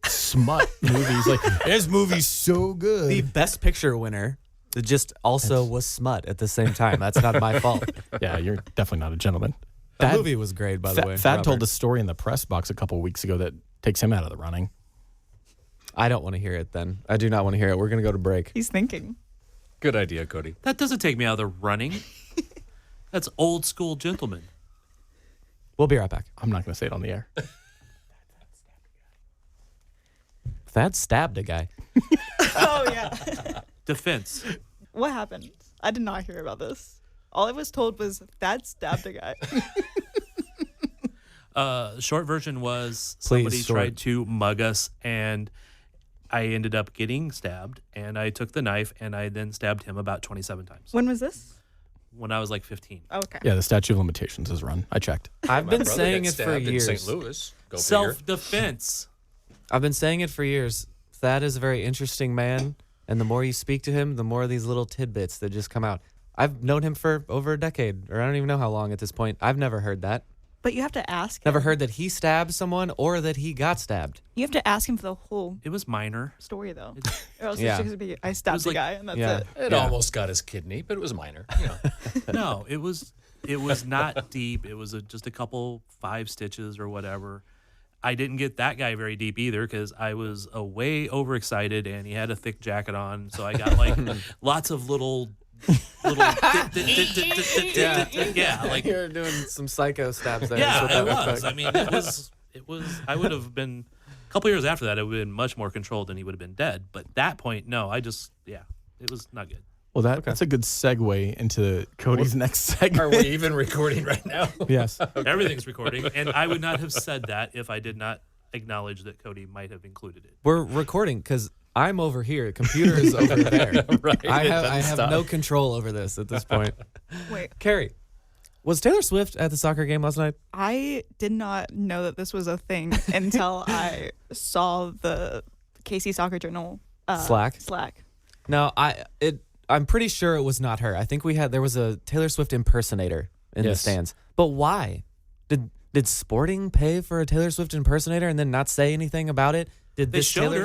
Speaker 6: smut movies. Like, this movie's so good.
Speaker 8: The Best Picture winner that just also was smut at the same time. That's not my fault.
Speaker 6: Yeah, you're definitely not a gentleman.
Speaker 8: That movie was great, by the way.
Speaker 6: Thad told a story in the press box a couple of weeks ago that takes him out of the running.
Speaker 8: I don't want to hear it then. I do not want to hear it. We're going to go to break.
Speaker 7: He's thinking.
Speaker 4: Good idea, Cody.
Speaker 5: That doesn't take me out of the running. That's old school gentleman.
Speaker 8: We'll be right back.
Speaker 6: I'm not going to say it on the air.
Speaker 8: Thad stabbed a guy.
Speaker 7: Oh, yeah.
Speaker 5: Defense.
Speaker 7: What happened? I did not hear about this. All I was told was Thad stabbed a guy.
Speaker 5: Short version was somebody
Speaker 8: short.
Speaker 5: tried to mug us, and I ended up getting stabbed, and I took the knife, and I then stabbed him about 27 times.
Speaker 7: When was this?
Speaker 5: When I was like 15.
Speaker 7: Okay.
Speaker 6: Yeah, the statute of limitations is run. I checked.
Speaker 8: I've been saying it for years.
Speaker 4: In St. Louis. Go figure.
Speaker 5: Self-defense.
Speaker 8: I've been saying it for years. Thad is a very interesting man, and the more you speak to him, the more of these little tidbits that just come out. I've known him for over a decade, or I don't even know how long at this point. I've never heard that.
Speaker 7: But you have to ask
Speaker 8: Never
Speaker 7: him.
Speaker 8: heard that he stabbed someone or that he got stabbed.
Speaker 7: You have to ask him for the whole
Speaker 5: It was minor.
Speaker 7: story, though.
Speaker 5: It-
Speaker 7: Or else
Speaker 8: Yeah.
Speaker 7: it's just going to be, I stabbed the
Speaker 5: like-
Speaker 7: guy, and that's
Speaker 8: Yeah.
Speaker 7: it.
Speaker 4: It almost got his kidney, but it was minor. You know.
Speaker 5: No, it was not deep. It was just a couple 5 stitches or whatever. I didn't get that guy very deep either, because I was way overexcited, and he had a thick jacket on. So I got like lots of little yeah, like
Speaker 8: You're doing some psycho stabs there.
Speaker 5: yeah,
Speaker 8: That's what
Speaker 5: it
Speaker 8: that looked
Speaker 5: was.
Speaker 8: like.
Speaker 5: I mean, it was. I would have been a couple years after that. It would have been much more controlled, and he would have been dead. But that point, no, it was not good.
Speaker 6: Well, that's a good segue into Cody's next segment.
Speaker 4: Are we even recording right now?
Speaker 6: Yes.
Speaker 5: Everything's recording, and I would not have said that if I did not acknowledge that Cody might have included it.
Speaker 8: We're recording because I'm over here. Computer is over there.
Speaker 4: Right.
Speaker 8: I
Speaker 4: It
Speaker 8: have
Speaker 4: doesn't stop.
Speaker 8: no control over this at this point.
Speaker 7: Wait,
Speaker 8: Carrie, was Taylor Swift at the soccer game last night?
Speaker 7: I did not know that this was a thing until I saw the KC Soccer Journal
Speaker 8: Slack?
Speaker 7: Slack.
Speaker 8: No, I'm pretty sure it was not her. I think there was a Taylor Swift impersonator in the
Speaker 6: Yes.
Speaker 8: stands. But why? Did Sporting pay for a Taylor Swift impersonator and then not say anything about it? Did
Speaker 5: They
Speaker 8: this
Speaker 5: showed
Speaker 8: Taylor?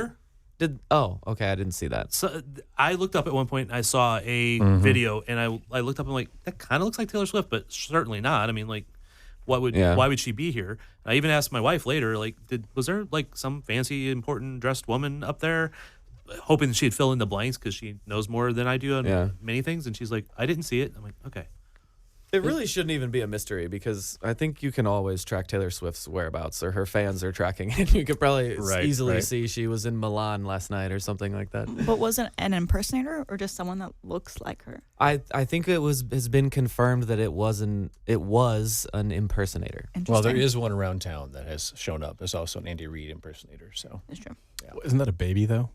Speaker 5: her.
Speaker 8: Oh, okay, I didn't see that.
Speaker 5: So I looked up at one point and I saw a video, and I looked up and like, that kind of looks like Taylor Swift, but certainly not. I mean, like, why would she be here? I even asked my wife later, like, was there like some fancy important dressed woman up there, hoping she'd fill in the blanks because she knows more than I do on
Speaker 8: Yeah.
Speaker 5: many things, and she's like, I didn't see it. I'm like, okay.
Speaker 8: It really shouldn't even be a mystery because I think you can always track Taylor Swift's whereabouts, or her fans are tracking it. You could probably easily see she was in Milan last night or something like that.
Speaker 7: But was it an impersonator or just someone that looks like her?
Speaker 8: I think has been confirmed that it was an impersonator.
Speaker 4: Well, there is one around town that has shown up. There's also an Andy Reid impersonator. So
Speaker 7: It's true.
Speaker 4: Yeah.
Speaker 6: Isn't that a baby though?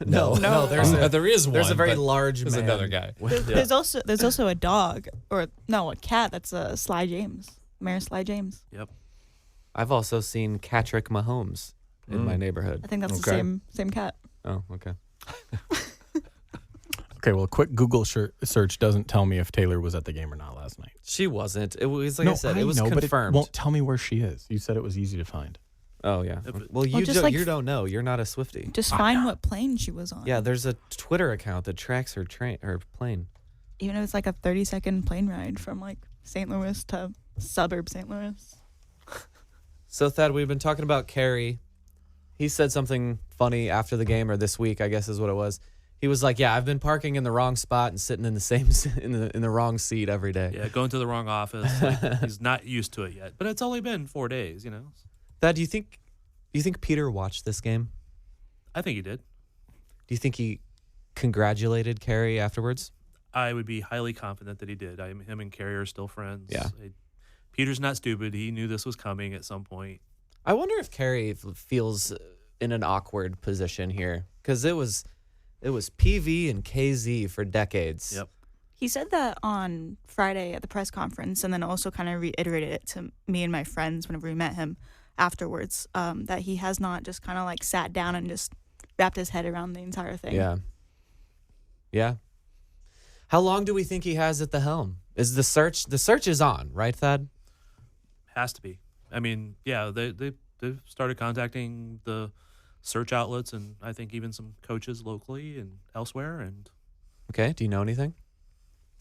Speaker 8: No.
Speaker 4: there is one.
Speaker 8: There's a very
Speaker 4: but
Speaker 8: large
Speaker 4: there's
Speaker 8: man.
Speaker 4: another guy.
Speaker 7: There's also a dog, or no, a cat. That's Sly James, Mayor Sly James.
Speaker 5: Yep.
Speaker 8: I've also seen Catrick Mahomes in my neighborhood.
Speaker 7: I think that's
Speaker 4: Okay.
Speaker 7: the same cat.
Speaker 8: Oh, okay.
Speaker 6: Okay, well, a quick Google search doesn't tell me if Taylor was at the game or not last night.
Speaker 8: She wasn't. It was like I said. It was
Speaker 6: know,
Speaker 8: confirmed.
Speaker 6: But it won't tell me where she is. You said it was easy to find.
Speaker 8: Oh yeah. Well,
Speaker 7: Well, just
Speaker 8: you don't know. You're not a Swiftie.
Speaker 7: Just find what plane she was on.
Speaker 8: Yeah, there's a Twitter account that tracks her plane.
Speaker 7: Even if it's like a 30-second plane ride from like St. Louis to suburb St. Louis.
Speaker 8: So Thad, we've been talking about Kerry. He said something funny after the game, or this week, I guess is what it was. He was like, "Yeah, I've been parking in the wrong spot and sitting in the same in the wrong seat every day."
Speaker 5: Yeah, going to the wrong office. Like, he's not used to it yet, but it's only been 4 days.
Speaker 8: Thad, do you think Peter watched this game?
Speaker 5: I think he did.
Speaker 8: Do you think he congratulated Kerry afterwards?
Speaker 5: I would be highly confident that he did. Him and Carey are still friends.
Speaker 8: Yeah.
Speaker 5: Peter's not stupid. He knew this was coming at some point.
Speaker 8: I wonder if Kerry feels in an awkward position here, because it was PV and KZ for decades.
Speaker 5: Yep.
Speaker 7: He said that on Friday at the press conference, and then also kind of reiterated it to me and my friends whenever we met him afterwards, that he has not just kind of like sat down and just wrapped his head around the entire thing.
Speaker 8: Yeah. How long do we think he has at the helm? Is the search is on, right, Thad?
Speaker 5: Has to be. I mean, yeah, they've started contacting the search outlets, and I think even some coaches locally and elsewhere. And
Speaker 8: Okay, do you know anything?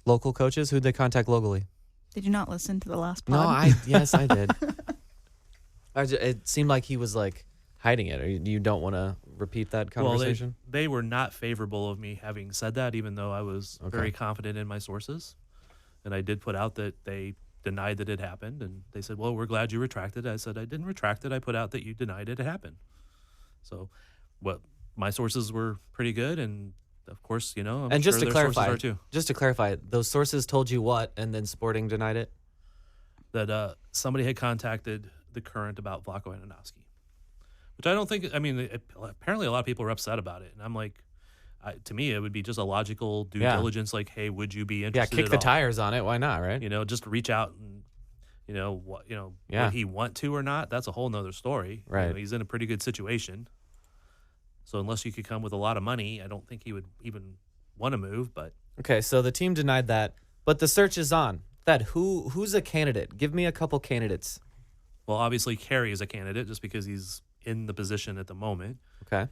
Speaker 8: Local coaches? Who'd they contact locally?
Speaker 7: Did you not listen to the last
Speaker 8: No,
Speaker 7: pod?
Speaker 8: yes, I did. It seemed like he was like hiding it. Or you don't want to repeat that conversation?
Speaker 5: Well, they were not favorable of me having said that, even though I was very confident in my sources. And I did put out that they denied that it happened. And they said, well, we're glad you retracted. I said, I didn't retract it. I put out that you denied it happened. So my sources were pretty good. And of course, I'm
Speaker 8: and just
Speaker 5: sure
Speaker 8: to
Speaker 5: their sources
Speaker 8: clarify,
Speaker 5: are too.
Speaker 8: just to clarify, those sources told you what, and then Sporting denied it?
Speaker 5: That somebody had contacted the Current about Vlaco Ananowski, which I don't think. I mean, apparently a lot of people are upset about it, and I'm like, to me, it would be just a logical due diligence. Like, hey, would you be interested?
Speaker 8: Yeah, kick the tires on it. Why not? Right?
Speaker 5: Just reach out and would he want to or not? That's a whole nother story.
Speaker 8: Right.
Speaker 5: He's in a pretty good situation. So unless you could come with a lot of money, I don't think he would even want to move. But
Speaker 8: Okay, so the team denied that, but the search is on. Who's a candidate? Give me a couple candidates.
Speaker 5: well, obviously Carey is a candidate just because he's in the position at the moment.
Speaker 8: Okay.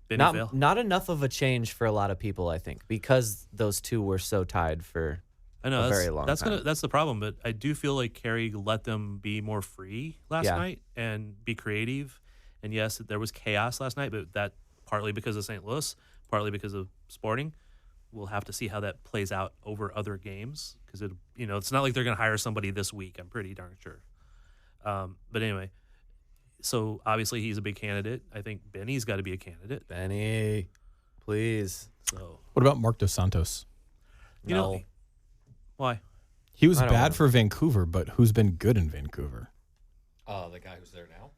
Speaker 5: Benny
Speaker 8: Not enough of a change for a lot of people, I think, because those two were so tied for
Speaker 5: I know
Speaker 8: a very long time.
Speaker 5: That's the problem, but I do feel like Carey let them be more free last
Speaker 8: Yeah.
Speaker 5: night and be creative. And yes, there was chaos last night, but that partly because of St. Louis, partly because of Sporting. We'll have to see how that plays out over other games because it's not like they're going to hire somebody this week. I'm pretty darn sure. But anyway, so obviously he's a big candidate. I think Benny's got to be a candidate.
Speaker 8: Benny, please.
Speaker 5: So
Speaker 6: What about Mark Dos Santos?
Speaker 5: you know why?
Speaker 6: He was
Speaker 8: I don't
Speaker 6: bad
Speaker 8: know.
Speaker 6: for Vancouver, but who's been good in Vancouver?
Speaker 4: The guy who's there now.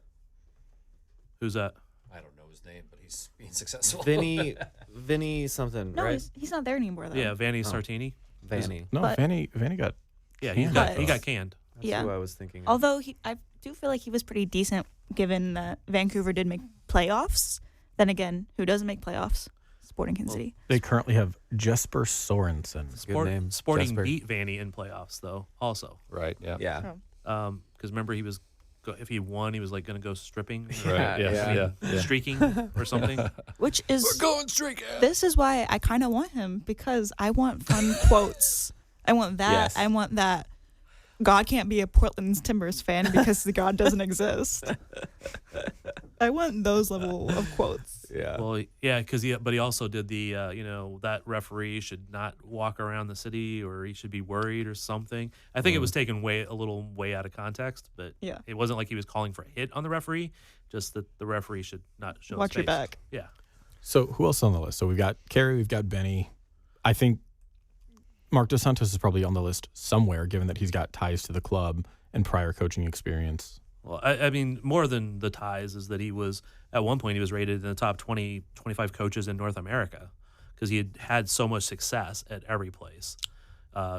Speaker 5: Who's that?
Speaker 4: I don't know his name, but he's being successful.
Speaker 8: Vinny something,
Speaker 7: No,
Speaker 8: right?
Speaker 7: he's not there anymore, though.
Speaker 5: Yeah, Vanny Sartini.
Speaker 8: Vanny.
Speaker 6: No,
Speaker 7: But-
Speaker 6: Vanny got
Speaker 5: Yeah,
Speaker 6: Canned.
Speaker 5: he got canned.
Speaker 8: That's
Speaker 7: Yeah.
Speaker 8: who I was thinking of.
Speaker 7: Although I do feel like he was pretty decent given that Vancouver did make playoffs. Then again, who doesn't make playoffs? Sporting Kansas City.
Speaker 6: They currently have Jesper Sorensen.
Speaker 8: Good name,
Speaker 5: Sporting
Speaker 8: Jesper.
Speaker 5: beat Vanny in playoffs though. Also,
Speaker 4: Right. Yeah.
Speaker 8: Yeah.
Speaker 5: because remember he was if he won, he was like going to go stripping,
Speaker 4: Right.
Speaker 8: Yeah.
Speaker 4: Yeah.
Speaker 5: streaking or something.
Speaker 7: Which is
Speaker 4: Going straight.
Speaker 7: this is why I kind of want him, because I want fun quotes. I want that.
Speaker 8: Yes.
Speaker 7: I want that. God can't be a Portland Timbers fan because the God doesn't exist. I want those level of quotes.
Speaker 4: Yeah.
Speaker 5: Well, yeah, but he also did the, that referee should not walk around the city, or he should be worried or something. I think it was taken a little way out of context, but
Speaker 7: Yeah.
Speaker 5: it wasn't like he was calling for a hit on the referee, just that the referee should not show
Speaker 7: Watch
Speaker 5: his
Speaker 7: your
Speaker 5: face.
Speaker 7: back.
Speaker 5: Yeah.
Speaker 6: So who else on the list? So we've got Kerry, we've got Benny. I think Mark Dos Santos is probably on the list somewhere, given that he's got ties to the club and prior coaching experience.
Speaker 5: Well, I mean, more than the ties is that he was, at one point, he was rated in the top 20, 25 coaches in North America because he had so much success at every place,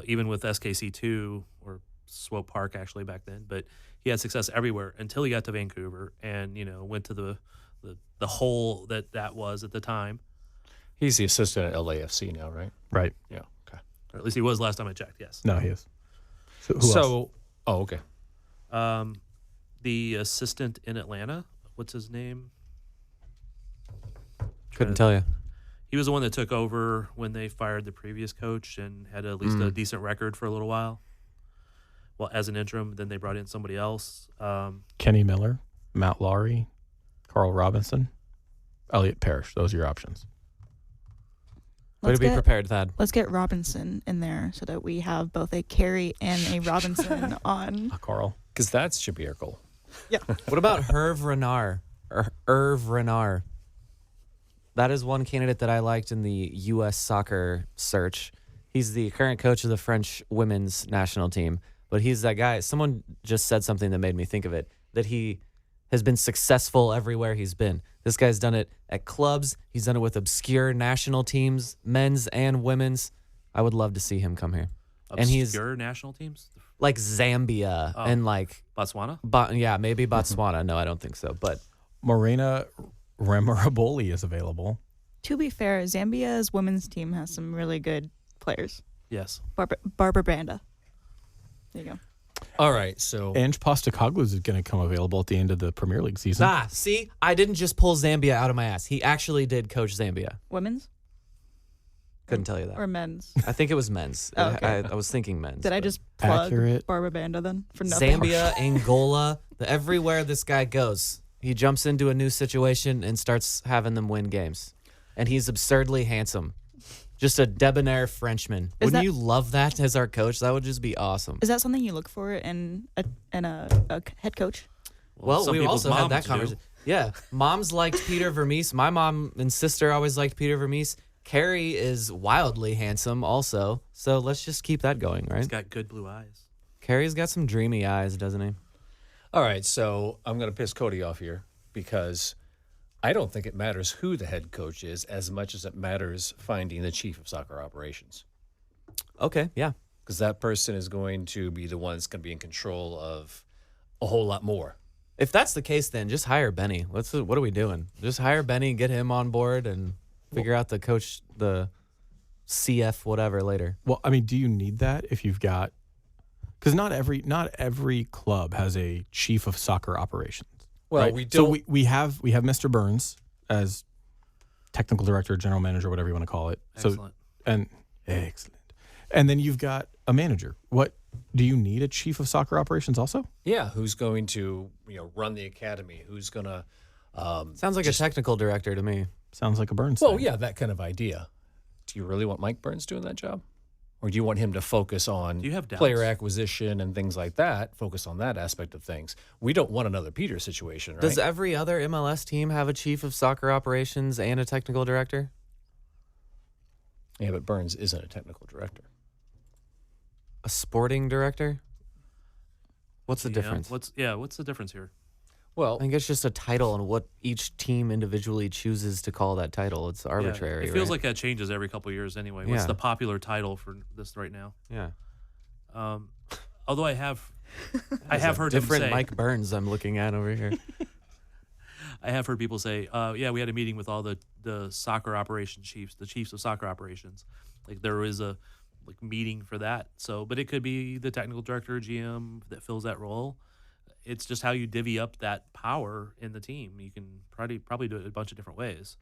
Speaker 5: even with SKC2 or Swope Park, actually, back then. But he had success everywhere until he got to Vancouver and, went to the hole that was at the time.
Speaker 4: He's the assistant at LAFC now, right?
Speaker 6: Right.
Speaker 4: Yeah. Okay.
Speaker 5: Or at least he was last time I checked, yes.
Speaker 6: No, he is. So who else?
Speaker 4: Oh, okay.
Speaker 5: The assistant in Atlanta, what's his name?
Speaker 8: Couldn't tell you.
Speaker 5: He was the one that took over when they fired the previous coach and had at least a decent record for a little while. Well, as an interim, then they brought in somebody else.
Speaker 6: Kenny Miller, Matt Laurie, Carl Robinson, Elliot Parrish. Those are your options.
Speaker 8: Way to be prepared, Thad.
Speaker 7: Let's get Robinson in there so that we have both a Carey and a Robinson on.
Speaker 6: Carl.
Speaker 4: Because that should be our goal.
Speaker 7: Yeah.
Speaker 8: What about Hervé Renard? Or Hervé Renard. That is one candidate that I liked in the U.S. soccer search. He's the current coach of the French women's national team. But he's that guy. Someone just said something that made me think of it, that he has been successful everywhere he's been. This guy's done it at clubs. He's done it with obscure national teams, men's and women's. I would love to see him come here.
Speaker 5: Obscure national teams?
Speaker 8: Like Zambia and like
Speaker 5: Botswana?
Speaker 8: Yeah, maybe Botswana. No, I don't think so. But
Speaker 6: Morena Remaraboli is available.
Speaker 7: To be fair, Zambia's women's team has some really good players.
Speaker 5: Yes.
Speaker 7: Barbara Branda. There you go.
Speaker 4: All right, so
Speaker 6: Ange Postecoglou is going to come available at the end of the Premier League season.
Speaker 8: See, I didn't just pull Zambia out of my ass. He actually did coach Zambia.
Speaker 7: Women's?
Speaker 8: Couldn't tell you that.
Speaker 7: Or men's?
Speaker 8: I think it was men's.
Speaker 7: Oh, okay.
Speaker 8: I was thinking men's.
Speaker 7: Did I just plug
Speaker 6: Accurate.
Speaker 7: Barbara Banda then? For nothing?
Speaker 8: Zambia, Angola, everywhere this guy goes, he jumps into a new situation and starts having them win games. And he's absurdly handsome. Just a debonair Frenchman. Wouldn't you love that as our coach? That would just be awesome.
Speaker 7: Is that something you look for in a head coach?
Speaker 8: Well,
Speaker 5: some
Speaker 8: we
Speaker 5: people's
Speaker 8: also had that
Speaker 5: moms do.
Speaker 8: conversation. Yeah, moms liked Peter Vermes. My mom and sister always liked Peter Vermes. Carey is wildly handsome also. So let's just keep that going, right?
Speaker 5: He's got good blue eyes.
Speaker 8: Carey's got some dreamy eyes, doesn't he?
Speaker 4: all right, so I'm going to piss Cody off here because I don't think it matters who the head coach is as much as it matters finding the chief of soccer operations.
Speaker 8: Okay, yeah.
Speaker 4: Because that person is going to be the one that's going to be in control of a whole lot more.
Speaker 8: If that's the case, then just hire Benny. What are we doing? Just hire Benny, get him on board, and figure out the coach, the CF whatever later.
Speaker 6: Well, I mean, do you need that if you've got? Because not every club has a chief of soccer operations.
Speaker 4: Well,
Speaker 6: right?
Speaker 4: we don't.
Speaker 6: So we have Mr. Burns as technical director, general manager, whatever you want to call it.
Speaker 5: Excellent.
Speaker 6: Excellent. And then you've got a manager. What do you need a chief of soccer operations also?
Speaker 4: Yeah, who's going to run the academy? Who's going to?
Speaker 8: Sounds like a technical director to me.
Speaker 6: Sounds like a Burns.
Speaker 4: Well,
Speaker 6: thing.
Speaker 4: yeah, that kind of idea. Do you really want Mike Burns doing that job? Or do you want him to focus on
Speaker 5: Do you have doubts?
Speaker 4: player acquisition and things like that, focus on that aspect of things? We don't want another Peter situation, right?
Speaker 8: Does every other MLS team have a chief of soccer operations and a technical director?
Speaker 4: Yeah, but Burns isn't a technical director.
Speaker 8: A sporting director? What's the
Speaker 5: Yeah,
Speaker 8: difference?
Speaker 5: What's the difference here?
Speaker 4: Well,
Speaker 8: I think it's just a title and what each team individually chooses to call that title. It's arbitrary.
Speaker 5: Yeah, it feels
Speaker 8: right?
Speaker 5: like that changes every couple of years anyway. What's
Speaker 8: Yeah.
Speaker 5: the popular title for this right now?
Speaker 8: Yeah.
Speaker 5: Although I have heard him
Speaker 8: Different
Speaker 5: say,
Speaker 8: Mike Burns I'm looking at over here.
Speaker 5: I have heard people say, yeah, we had a meeting with all the soccer operation chiefs, the chiefs of soccer operations. Like there is a meeting for that. So, but it could be the technical director, GM that fills that role. It's just how you divvy up that power in the team. You can probably do it a bunch of different ways.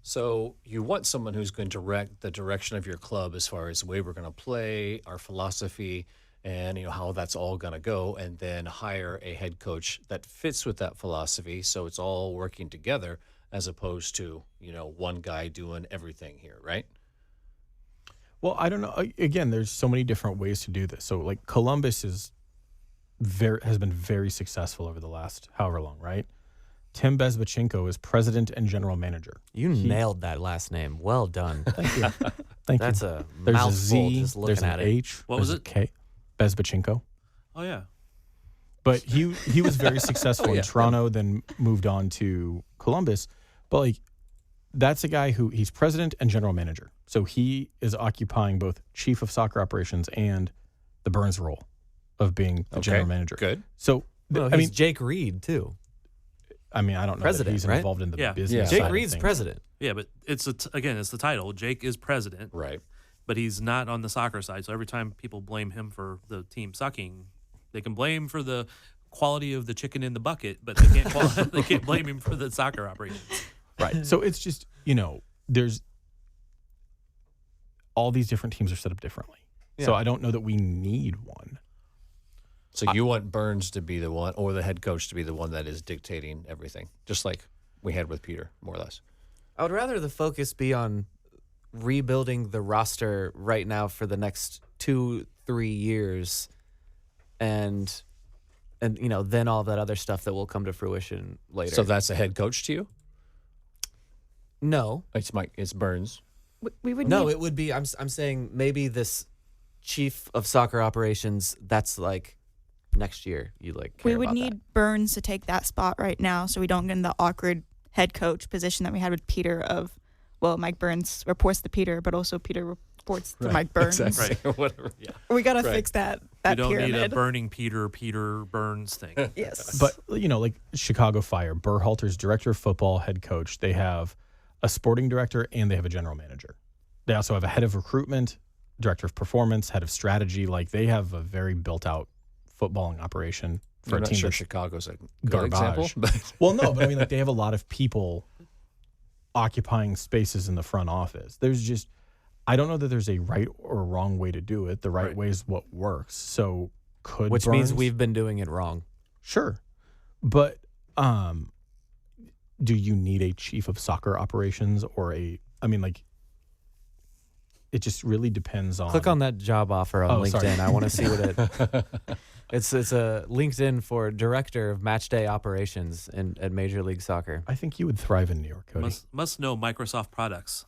Speaker 4: so you want someone who's going to direct the direction of your club as far as the way we're going to play, our philosophy, and how that's all going to go, and then hire a head coach that fits with that philosophy so it's all working together as opposed to, one guy doing everything here, right?
Speaker 6: Well, I don't know. Again, there's so many different ways to do this. So, like, Columbus has been very successful over the last however long, right? Tim Bezbachenko is president and general manager.
Speaker 8: You nailed that last name. Well done.
Speaker 6: Thank you. Thank
Speaker 8: That's
Speaker 6: you.
Speaker 8: a
Speaker 6: There's
Speaker 8: mouthful
Speaker 6: a Z,
Speaker 8: just looking
Speaker 6: there's
Speaker 8: at
Speaker 6: an
Speaker 8: it.
Speaker 6: H.
Speaker 5: What was
Speaker 6: there's a
Speaker 5: it?
Speaker 6: K. Bezbachenko.
Speaker 5: Oh yeah.
Speaker 6: But he was very successful in Toronto, then moved on to Columbus. But like, that's a guy who he's president and general manager. So he is occupying both chief of soccer operations and the Burns role of being the general manager.
Speaker 4: Good.
Speaker 6: So
Speaker 8: He's Jake Reed too.
Speaker 6: I mean, I don't know
Speaker 8: President,
Speaker 6: that he's
Speaker 8: right?
Speaker 6: involved in the
Speaker 5: Yeah.
Speaker 6: business.
Speaker 8: Jake
Speaker 6: side of
Speaker 8: Reed's
Speaker 6: things.
Speaker 8: president.
Speaker 5: Yeah, but it's the title. Jake is president,
Speaker 4: Right.
Speaker 5: but he's not on the soccer side. So every time people blame him for the team sucking, they can blame for the quality of the chicken in the bucket, but they can't blame him for the soccer operations.
Speaker 6: Right. So it's just, there's all these different teams are set up differently. So
Speaker 8: Yeah.
Speaker 6: I don't know that we need one.
Speaker 4: So you want Burns to be the one, or the head coach to be the one that is dictating everything, just like we had with Peter, more or less.
Speaker 8: I would rather the focus be on rebuilding the roster right now for the next 2-3 years, and then all that other stuff that will come to fruition later.
Speaker 4: So that's a head coach to you?
Speaker 8: no,
Speaker 4: It's Burns.
Speaker 7: We would
Speaker 8: no,
Speaker 7: need,
Speaker 8: it would be. I'm saying maybe this chief of soccer operations. That's like next year. You like care
Speaker 7: we would
Speaker 8: about
Speaker 7: need Burns to take that spot right now, so we don't get in the awkward head coach position that we had with Peter. Mike Burns reports to Peter, but also Peter reports to Mike Burns.
Speaker 4: Exactly.
Speaker 5: Right.
Speaker 4: Whatever. Yeah.
Speaker 7: We gotta fix that
Speaker 5: You don't
Speaker 7: pyramid.
Speaker 5: need a burning Peter Burns thing.
Speaker 7: Yes,
Speaker 6: But, like Chicago Fire, Berhalter's director of football, head coach, they have a sporting director and they have a general manager. They also have a head of recruitment, director of performance, head of strategy. Like, they have a very built out footballing operation for
Speaker 4: I'm
Speaker 6: a
Speaker 4: not
Speaker 6: team
Speaker 4: sure
Speaker 6: that's
Speaker 4: Chicago's a good
Speaker 6: garbage.
Speaker 4: example, but
Speaker 6: Well, no, but I mean, like, they have a lot of people occupying spaces in the front office. I don't know that there's a right or wrong way to do it. The right way is what works. So could
Speaker 8: which means
Speaker 6: Burns-
Speaker 8: we've been doing it wrong.
Speaker 6: Sure. But do you need a chief of soccer operations or it just really depends on.
Speaker 8: Click on that job offer on LinkedIn.
Speaker 6: Sorry.
Speaker 8: I want to see what it. It's a LinkedIn for director of match day operations at Major League Soccer.
Speaker 6: I think you would thrive in New York, Cody.
Speaker 5: Must know Microsoft products.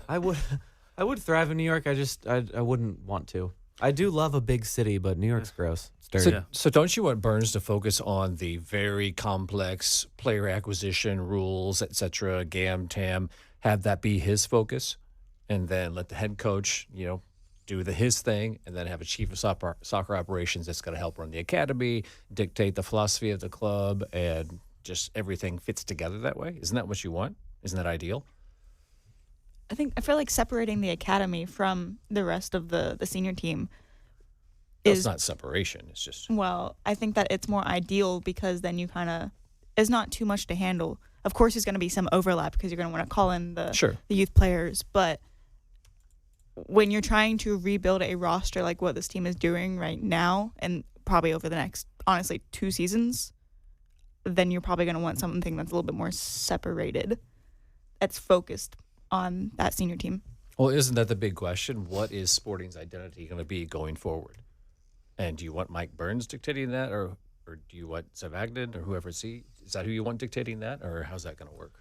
Speaker 8: I would thrive in New York. I wouldn't want to. I do love a big city, but New York's gross. It's dirty.
Speaker 4: So don't you want Burns to focus on the very complex player acquisition rules, et cetera, GAM, TAM, have that be his focus, and then let the head coach, do his thing, and then have a chief of soccer operations that's going to help run the academy, dictate the philosophy of the club, and just everything fits together that way? Isn't that what you want? Isn't that ideal?
Speaker 7: I feel like separating the academy from the rest of the senior team
Speaker 4: It's
Speaker 7: is
Speaker 4: not separation. It's just
Speaker 7: well. I think that it's more ideal because then you kind of it's not too much to handle. Of course, there's going to be some overlap because you're going to want to call in the youth players, but when you're trying to rebuild a roster like what this team is doing right now, and probably over the next, honestly, 2 seasons, then you're probably going to want something that's a little bit more separated, that's focused on that senior team.
Speaker 4: Well, isn't that the big question? What is Sporting's identity going to be going forward? And do you want Mike Burns dictating that, or do you want Zavagnin or whoever is that who you want dictating that, or how's that going to work?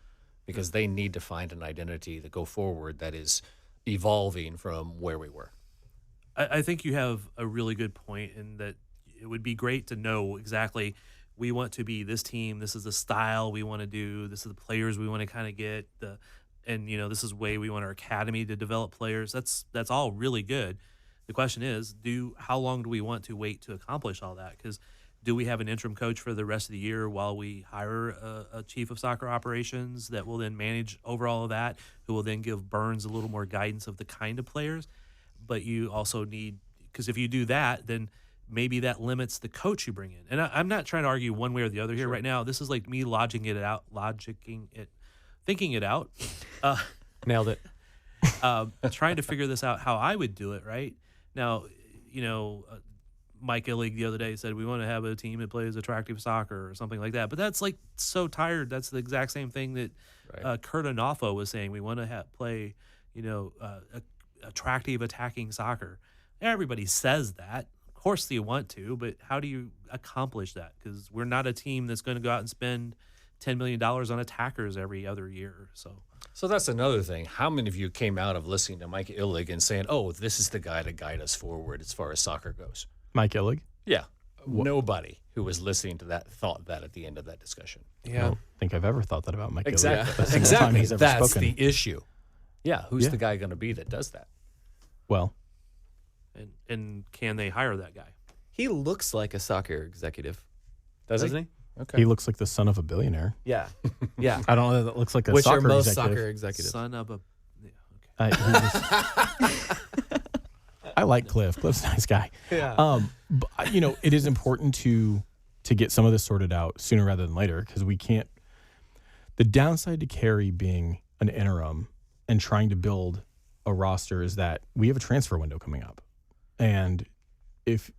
Speaker 4: Because they need to find an identity to go forward that is evolving from where we were.
Speaker 5: I think you have a really good point in that it would be great to know exactly we want to be this team. This is the style we want to do. This is the players we want to kind of get. This is the way we want our academy to develop players. That's all really good. The question is, how long do we want to wait to accomplish all that? Because do we have an interim coach for the rest of the year while we hire a chief of soccer operations that will then manage over all of that, who will then give Burns a little more guidance of the kind of players? But you also need, because if you do that, then maybe that limits the coach you bring in. And I'm not trying to argue one way or the other here right now. This is like me thinking it out.
Speaker 8: Nailed it.
Speaker 5: Trying to figure this out how I would do it, right? Now, Mike Illig the other day said we want to have a team that plays attractive soccer or something like that. But that's like so tired. That's the exact same thing that Kurt Onofo was saying. We want to play, attractive attacking soccer. Everybody says that. Of course you want to, but how do you accomplish that? Because we're not a team that's going to go out and spend $10 million on attackers every other year. So
Speaker 4: that's another thing. How many of you came out of listening to Mike Illig and saying, "Oh, this is the guy to guide us forward as far as soccer goes"?
Speaker 6: Mike Illig?
Speaker 4: Yeah. Nobody who was listening to that thought that at the end of that discussion.
Speaker 8: Yeah.
Speaker 6: I don't think I've ever thought that about Mike
Speaker 4: Exactly.
Speaker 6: Illig. That's the only time he's ever
Speaker 4: That's
Speaker 6: spoken.
Speaker 4: the issue. Yeah. Who's the guy going to be that does that?
Speaker 6: Well,
Speaker 5: and can they hire that guy?
Speaker 8: He looks like a soccer executive,
Speaker 4: Doesn't
Speaker 8: he?
Speaker 4: Okay.
Speaker 6: he looks like the son of a billionaire.
Speaker 8: Yeah. Yeah.
Speaker 6: I don't know that looks like a
Speaker 8: Which
Speaker 6: soccer
Speaker 8: are most
Speaker 6: executive.
Speaker 8: soccer executives.
Speaker 5: Son of a. Yeah, okay.
Speaker 6: I like Cliff. Cliff's a nice guy.
Speaker 8: Yeah.
Speaker 6: But, it is important to get some of this sorted out sooner rather than later because we can't. The downside to Carey being an interim and trying to build a roster is that we have a transfer window coming up, and if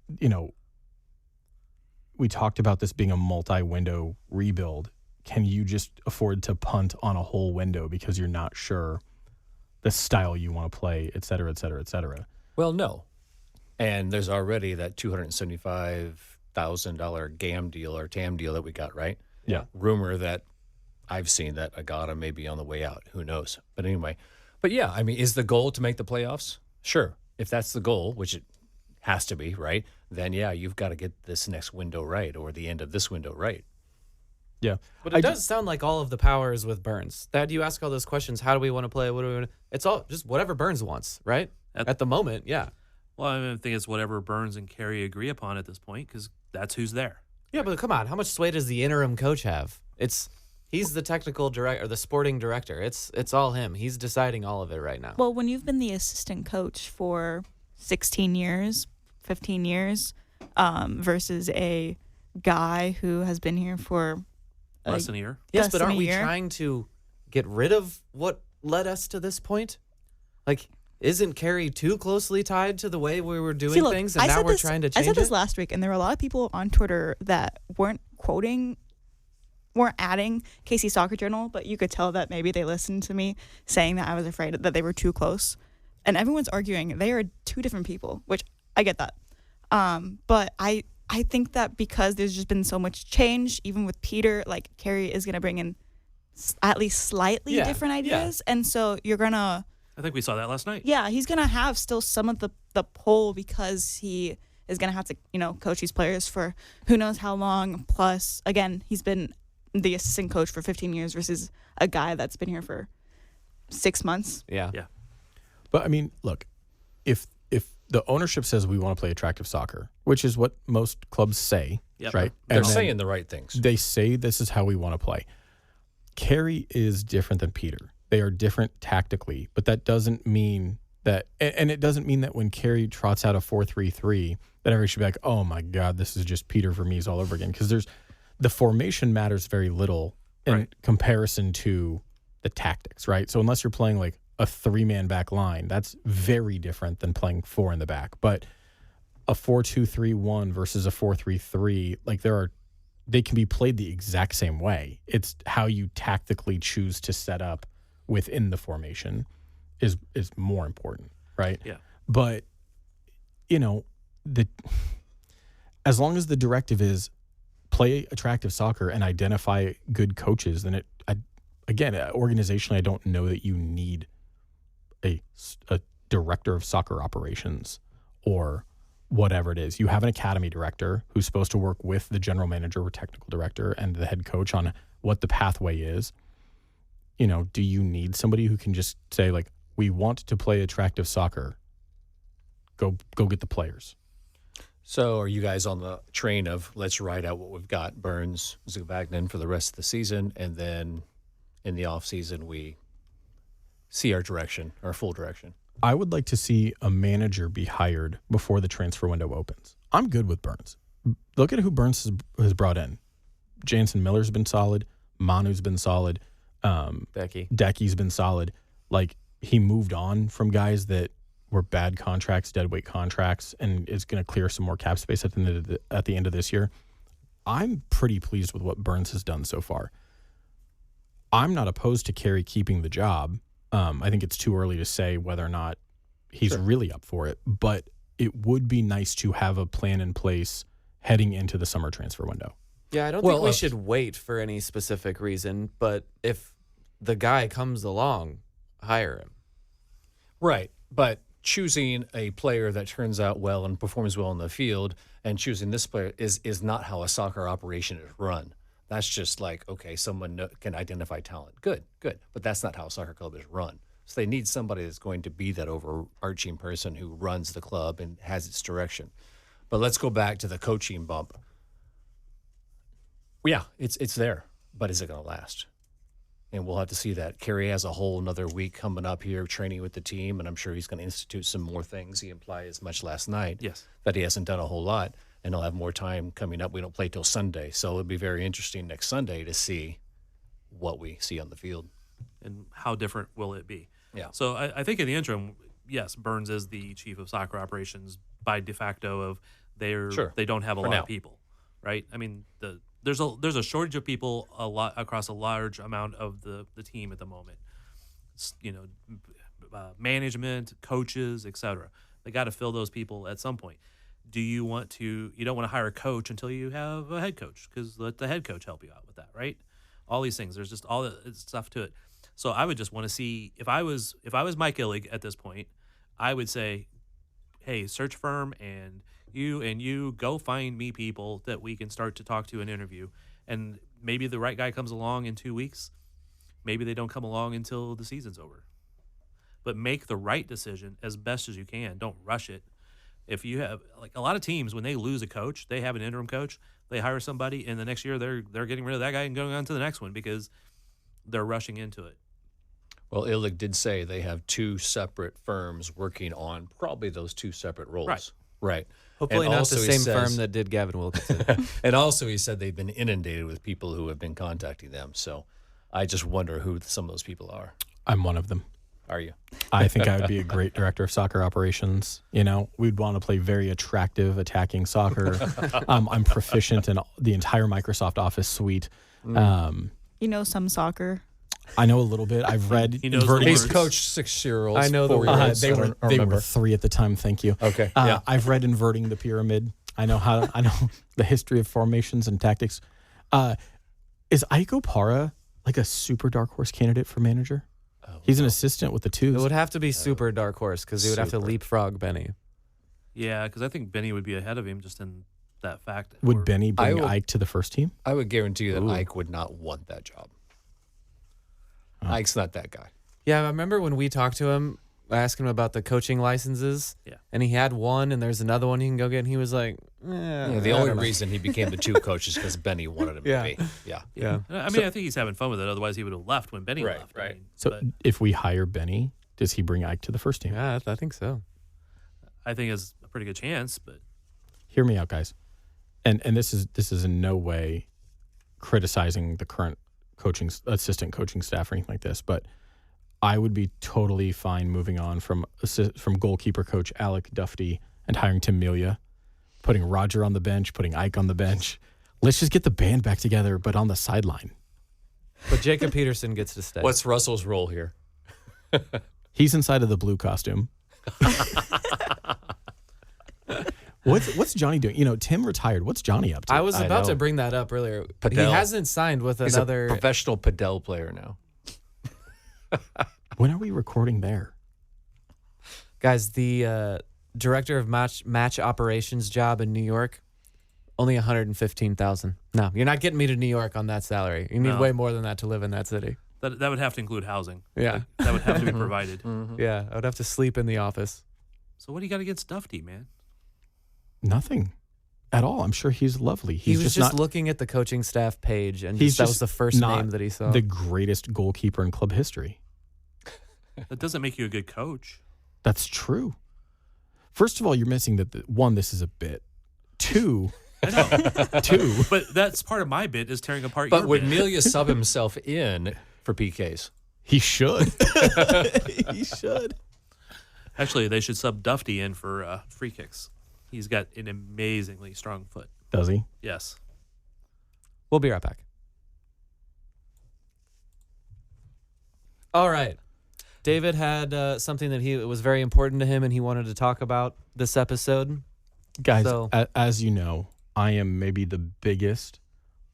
Speaker 6: we talked about this being a multi-window rebuild. Can you just afford to punt on a whole window because you're not sure the style you want to play, et cetera, et cetera, et cetera?
Speaker 4: Well, no. And there's already that $275,000 GAM deal or TAM deal that we got, right?
Speaker 6: Yeah.
Speaker 4: Rumor that I've seen that Agata may be on the way out. Who knows? But anyway. But yeah, I mean, is the goal to make the playoffs? Sure. If that's the goal, which it has to be, right? Then, yeah, you've got to get this next window right or the end of this window right.
Speaker 6: Yeah.
Speaker 8: But it does sound like all of the power is with Burns. That you ask all those questions, how do we want to play? What do we want to, it's all just whatever Burns wants, right? At the moment, yeah.
Speaker 5: Well, I think it's whatever Burns and Carey agree upon at this point because that's who's there.
Speaker 8: Yeah, but come on, how much sway does the interim coach have? He's the technical director, or the sporting director. It's all him. He's deciding all of it right now.
Speaker 7: Well, when you've been the assistant coach for 16 years, 15 years, versus a guy who has been here for
Speaker 5: Less than a year.
Speaker 8: Yes,
Speaker 7: less
Speaker 8: but
Speaker 7: than
Speaker 8: aren't
Speaker 7: a
Speaker 8: we
Speaker 7: year.
Speaker 8: trying to get rid of what led us to this point? Like, isn't Carey too closely tied to the way we were doing
Speaker 7: See, look,
Speaker 8: things, and
Speaker 7: I
Speaker 8: now
Speaker 7: said
Speaker 8: we're
Speaker 7: this-
Speaker 8: trying to
Speaker 7: I
Speaker 8: change
Speaker 7: said this
Speaker 8: it?
Speaker 7: last week, and there were a lot of people on Twitter that weren't adding Casey Soccer Journal, but you could tell that maybe they listened to me saying that I was afraid that they were too close. And everyone's arguing they are two different people, which I get that. But I think that because there's just been so much change, even with Peter, like Carey is going to bring in at least slightly different ideas. And so you're going to...
Speaker 5: I think we saw that last night.
Speaker 7: Yeah, he's going to have still some of the pull because he is going to have to, coach these players for who knows how long. Plus, again, he's been the assistant coach for 15 years versus a guy that's been here for 6 months.
Speaker 8: Yeah.
Speaker 6: But I mean, look, if the ownership says we want to play attractive soccer, which is what most clubs say,
Speaker 5: Yep.
Speaker 6: right?
Speaker 4: They're
Speaker 6: And then
Speaker 4: saying the right things.
Speaker 6: they say this is how we want to play. Carey is different than Peter. They are different tactically, but that doesn't mean that, and it doesn't mean that when Carey trots out a 4-3-3, that everybody should be like, oh my God, this is just Peter Vermes all over again. Because the formation matters very little in comparison to the tactics, right? So unless you're playing like a 3-man back line, that's very different than playing 4 in the back. But a 4-2-3-1 versus a 4-3-3, like they can be played the exact same way. It's how you tactically choose to set up within the formation is more important, right?
Speaker 5: Yeah.
Speaker 6: But as long as the directive is play attractive soccer and identify good coaches, then organizationally, I don't know that you need a director of soccer operations or whatever it is. You have an academy director who's supposed to work with the general manager or technical director and the head coach on what the pathway is. Do you need somebody who can just say, like, we want to play attractive soccer? Go get the players.
Speaker 4: So are you guys on the train of let's ride out what we've got, Burns, Zuvagnin for the rest of the season, and then in the offseason we see our direction, our full direction?
Speaker 6: I would like to see a manager be hired before the transfer window opens. I'm good with Burns. Look at who Burns has brought in. Jansen Miller's been solid. Manu's been solid.
Speaker 8: Becky.
Speaker 6: Decky's been solid. Like, he moved on from guys that were bad contracts, deadweight contracts, and is going to clear some more cap space at the end of this year. I'm pretty pleased with what Burns has done so far. I'm not opposed to Carey keeping the job. I think it's too early to say whether or not he's really up for it, but it would be nice to have a plan in place heading into the summer transfer window.
Speaker 8: Yeah, I don't think we should wait for any specific reason, but if the guy comes along, hire him.
Speaker 4: Right, but choosing a player that turns out well and performs well in the field and choosing this player is not how a soccer operation is run. That's just like, okay, someone can identify talent. Good. But that's not how a soccer club is run. So they need somebody that's going to be that overarching person who runs the club and has its direction. But let's go back to the coaching bump. Yeah, it's there, but is it going to last? And we'll have to see that. Carey has a whole another week coming up here training with the team, and I'm sure he's going to institute some more things. He implied as much last night that he hasn't done a whole lot, and he'll have more time coming up. We don't play till Sunday, so it'll be very interesting next Sunday to see what we see on the field.
Speaker 5: And how different will it be?
Speaker 4: Yeah.
Speaker 5: So I think in the interim, yes, Burns is the chief of soccer operations by de facto of they don't have a lot of people, right? I mean, there's a shortage of people across a large amount of the team at the moment. Management, coaches, etc. They got to fill those people at some point. You don't want to hire a coach until you have a head coach, because let the head coach help you out with that, right? All these things. There's just all the stuff to it. So I would just want to see, if I was Mike Illig at this point, I would say, hey, search firm and you go find me people that we can start to talk to and interview. And maybe the right guy comes along in 2 weeks. Maybe they don't come along until the season's over. But make the right decision as best as you can. Don't rush it. If you have, like a lot of teams, when they lose a coach, they have an interim coach, they hire somebody, and the next year they're getting rid of that guy and going on to the next one because they're rushing into it.
Speaker 4: Well, Illig did say they have two separate firms working on probably those two separate roles. Right.
Speaker 8: Hopefully not the same firm that did Gavin Wilkinson.
Speaker 4: And also he said they've been inundated with people who have been contacting them. So I just wonder who some of those people are.
Speaker 6: I'm one of them.
Speaker 4: Are you?
Speaker 6: I think I would be a great director of soccer operations. We'd want to play very attractive attacking soccer. I'm proficient in the entire Microsoft Office suite.
Speaker 7: Some soccer.
Speaker 6: I know a little bit. I've read.
Speaker 4: He's coached 6-year-olds.
Speaker 8: I know the words.
Speaker 6: They were 3 at the time. Thank you.
Speaker 4: Okay.
Speaker 6: I've read Inverting the Pyramid. I know the history of formations and tactics. Is Ike Opara like a super dark horse candidate for manager? He's an assistant with the twos.
Speaker 8: It would have to be super dark horse because he would have to leapfrog Benny.
Speaker 5: Yeah, because I think Benny would be ahead of him just in that fact.
Speaker 6: Would Benny bring Ike to the first team?
Speaker 4: I would guarantee you that Ike would not want that job. Ike's not that guy.
Speaker 8: Yeah, I remember when we talked to him, asking him about the coaching licenses. Yeah. And he had one, and there's another one he can go get, and he was like,
Speaker 4: the only reason he became the two coaches because Benny wanted him to be.
Speaker 5: Yeah. I mean, I think he's having fun with it. Otherwise, he would have left when Benny left.
Speaker 4: Right.
Speaker 6: If we hire Benny, does he bring Ike to the first team?
Speaker 8: Yeah, I think so.
Speaker 5: I think it's a pretty good chance, but
Speaker 6: hear me out, guys. And this is in no way criticizing the current assistant coaching staff or anything like this, but I would be totally fine moving on from goalkeeper coach Alec Dufty and hiring Tim Melia, putting Roger on the bench, putting Ike on the bench. Let's just get the band back together, but on the sideline.
Speaker 8: But Jacob Peterson gets to stay.
Speaker 4: What's Russell's role here?
Speaker 6: He's inside of the blue costume. What's Johnny doing? Tim retired. What's Johnny up to?
Speaker 8: I was about to bring that up earlier. He hasn't signed with another.
Speaker 4: He's a professional padel player now.
Speaker 6: When are we recording there?
Speaker 8: Guys, the director of match operations job in New York, only $115,000. No, you're not getting me to New York on that salary. You need way more than that to live in that city.
Speaker 5: That would have to include housing.
Speaker 8: Yeah.
Speaker 5: That would have to be provided.
Speaker 8: Mm-hmm. Yeah, I would have to sleep in the office.
Speaker 5: So what do you got against Dufty, man?
Speaker 6: Nothing at all. I'm sure he's lovely.
Speaker 8: He was just looking at the coaching staff page, and that was the first name that he saw.
Speaker 6: The greatest goalkeeper in club history.
Speaker 5: That doesn't make you a good coach.
Speaker 6: That's true. First of all, you're missing that. One, this is a bit. Two,
Speaker 5: I know. But that's part of my bit is tearing apart your bit.
Speaker 4: But would Melia sub himself in for PKs?
Speaker 6: He should. He should.
Speaker 5: Actually, they should sub Dufty in for free kicks. He's got an amazingly strong foot.
Speaker 6: Does he?
Speaker 5: Yes.
Speaker 8: We'll be right back. All right. David had something that it was very important to him and he wanted to talk about this episode.
Speaker 6: Guys, as you know, I am maybe the biggest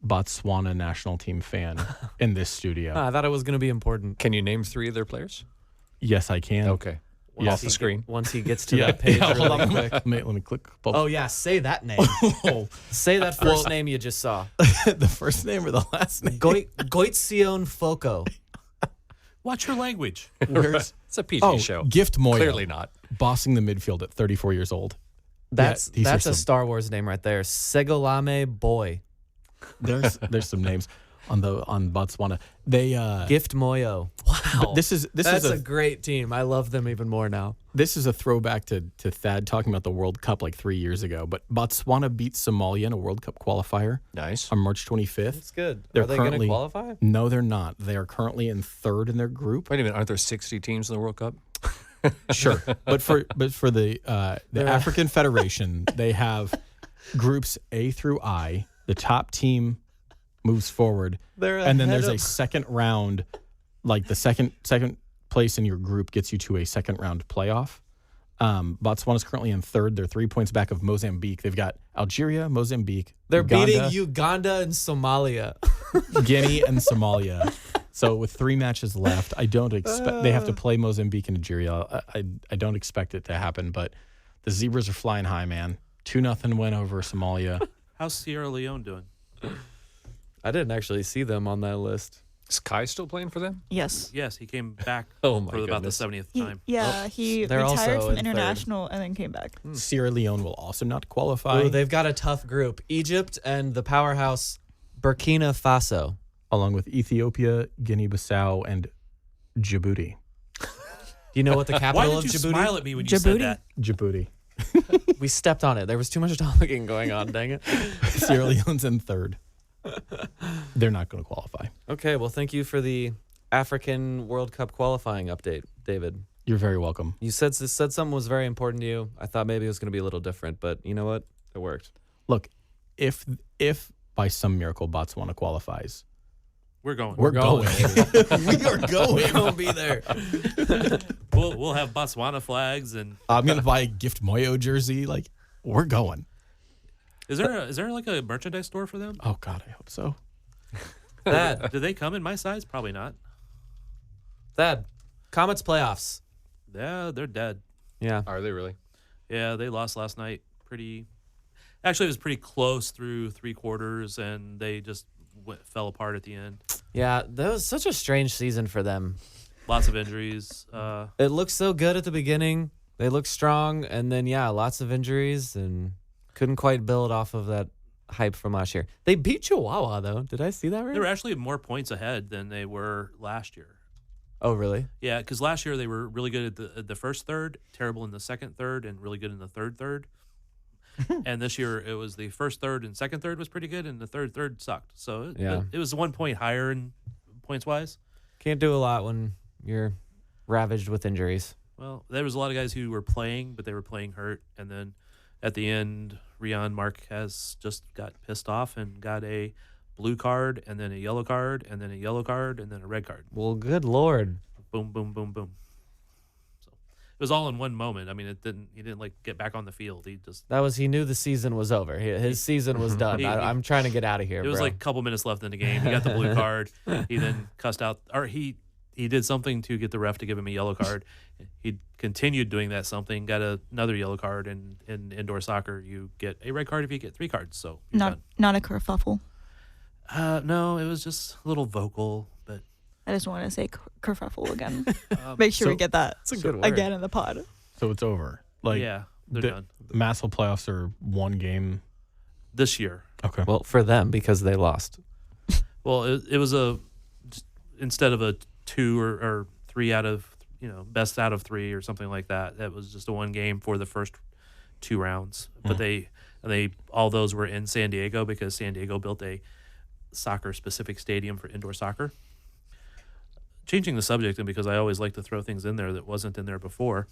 Speaker 6: Botswana national team fan in this studio.
Speaker 8: I thought it was going to be important.
Speaker 4: Can you name 3 of their players?
Speaker 6: Yes, I can.
Speaker 4: Okay.
Speaker 6: Yes.
Speaker 4: Off the screen.
Speaker 8: Once he gets to that page
Speaker 6: hold
Speaker 8: really
Speaker 6: on.
Speaker 8: quick.
Speaker 6: Let me click.
Speaker 8: Oh, yeah. Say that name. Say that first name you just saw.
Speaker 6: The first name or the last name?
Speaker 8: Goitsion Foko.
Speaker 5: Watch your language.
Speaker 6: Where's
Speaker 4: It's a PG show.
Speaker 6: Gift Moyo.
Speaker 4: Clearly not.
Speaker 6: Bossing the midfield at 34 years old.
Speaker 8: That's
Speaker 6: these are
Speaker 8: a
Speaker 6: some-
Speaker 8: Star Wars name right there. Segolame Boy.
Speaker 6: There's some names on Botswana. They
Speaker 8: Gift Moyo. Wow.
Speaker 6: This is
Speaker 8: a great team. I love them even more now.
Speaker 6: This is a throwback to Thad talking about the World Cup like 3 years ago. But Botswana beat Somalia in a World Cup qualifier
Speaker 4: Nice.
Speaker 6: on March 25th.
Speaker 8: That's good.
Speaker 6: They're
Speaker 8: Are they going to
Speaker 6: currently-
Speaker 8: qualify?
Speaker 6: No, they're not. They are currently in third in their group.
Speaker 4: Wait a minute. Aren't there 60 teams in the World Cup?
Speaker 6: Sure, but for the African Federation, they have groups A through I. The top team moves forward, and then there's a second round. Like the second place in your group gets you to a second round playoff. Botswana is currently in third. They're 3 points back of Mozambique. They've got Algeria, Mozambique.
Speaker 8: They're
Speaker 6: Uganda,
Speaker 8: beating Uganda and Somalia.
Speaker 6: Guinea, and Somalia. So with 3 matches left, I don't expect they have to play Mozambique and Nigeria. I don't expect it to happen, but the Zebras are flying high, man. 2-0 win over Somalia.
Speaker 5: How's Sierra Leone doing?
Speaker 8: I didn't actually see them on that list.
Speaker 4: Is Kai still playing for them?
Speaker 7: Yes.
Speaker 5: Yes, he came back
Speaker 4: Oh, my
Speaker 5: for about the
Speaker 4: goodness.
Speaker 5: 70th
Speaker 7: He,
Speaker 5: time.
Speaker 7: he
Speaker 8: they're
Speaker 7: retired
Speaker 8: also
Speaker 7: from
Speaker 8: in third.
Speaker 7: international and then came back.
Speaker 6: Sierra Leone will also not qualify,
Speaker 8: Ooh, they've got a tough group. Egypt and the powerhouse Burkina Faso.
Speaker 6: along with Ethiopia, Guinea-Bissau, and Djibouti.
Speaker 8: Do you know what the
Speaker 5: Why
Speaker 8: capital
Speaker 5: did
Speaker 8: of
Speaker 5: you
Speaker 8: Djibouti?
Speaker 5: smile at me when you said
Speaker 7: Djibouti?
Speaker 5: that?
Speaker 6: Djibouti.
Speaker 8: We stepped on it. There was too much talking going on, dang it.
Speaker 6: Sierra Leone's in third. They're not going to qualify.
Speaker 8: Okay, well, thank you for the African World Cup qualifying update, David.
Speaker 6: You're very welcome.
Speaker 8: You said something was very important to you. I thought maybe it was going to be a little different, but you know what? It worked.
Speaker 6: Look, if by some miracle Botswana qualifies,
Speaker 5: We're going.
Speaker 6: we're going. We are going.
Speaker 8: Don't be there.
Speaker 5: We'll have Botswana flags and
Speaker 6: I'm going to buy a Gift Moyo jersey. Like, we're going.
Speaker 5: is there like a merchandise store for them?
Speaker 6: Oh, God, I hope so.
Speaker 8: Thad,
Speaker 5: Do they come in my size? Probably not.
Speaker 8: Comets playoffs.
Speaker 5: Yeah, they're dead.
Speaker 8: Yeah.
Speaker 4: Are they really?
Speaker 5: Yeah, they lost last night. Actually, it was pretty close through 3 quarters, and they just fell apart at the end.
Speaker 8: Yeah, that was such a strange season for them.
Speaker 5: Lots of injuries.
Speaker 8: It looked so good at the beginning. They looked strong, and then, lots of injuries, and couldn't quite build off of that hype from last year. They beat Chihuahua, though. Did I see that right?
Speaker 5: They were actually more points ahead than they were last year.
Speaker 8: Oh, really?
Speaker 5: Yeah, because last year they were really good at the first third, terrible in the second third, and really good in the third third. And this year it was the first third and second third was pretty good, and the third third sucked. So it was 1 point higher in points wise.
Speaker 8: Can't do a lot when you're ravaged with injuries.
Speaker 5: Well, there was a lot of guys who were playing, but they were playing hurt. And then at the end, Rian Marquez just got pissed off and got a blue card, and then a yellow card, and then a yellow card, and then a red card.
Speaker 8: Well, good Lord.
Speaker 5: Boom, boom, boom, boom. So it was all in one moment. I mean, he didn't like get back on the field.
Speaker 8: He knew the season was over. His season was done. I'm trying to get out of here,
Speaker 5: It was
Speaker 8: bro.
Speaker 5: like a couple minutes left in the game. He got the blue card. He then cussed out, or he did something to get the ref to give him a yellow card. He continued doing that something, got another yellow card. And in indoor soccer, you get a red card if you get 3 cards. So you're done.
Speaker 7: Not a kerfuffle.
Speaker 5: No, it was just a little vocal, but
Speaker 7: I just want to say kerfuffle again. Make sure we get that
Speaker 8: a good word.
Speaker 7: again in the pod.
Speaker 6: So it's over. Like,
Speaker 5: yeah, they're
Speaker 6: the
Speaker 5: done
Speaker 6: Massel playoffs are 1 game.
Speaker 5: this year.
Speaker 6: Okay.
Speaker 8: Well, for them, because they lost.
Speaker 5: Well, it was instead of a 2 or 3 out of best out of 3 or something like that. That was just a 1 game for the first 2 rounds. But they all those were in San Diego because San Diego built a soccer specific stadium for indoor soccer. Changing the subject, and because I always like to throw things in there that wasn't in there before,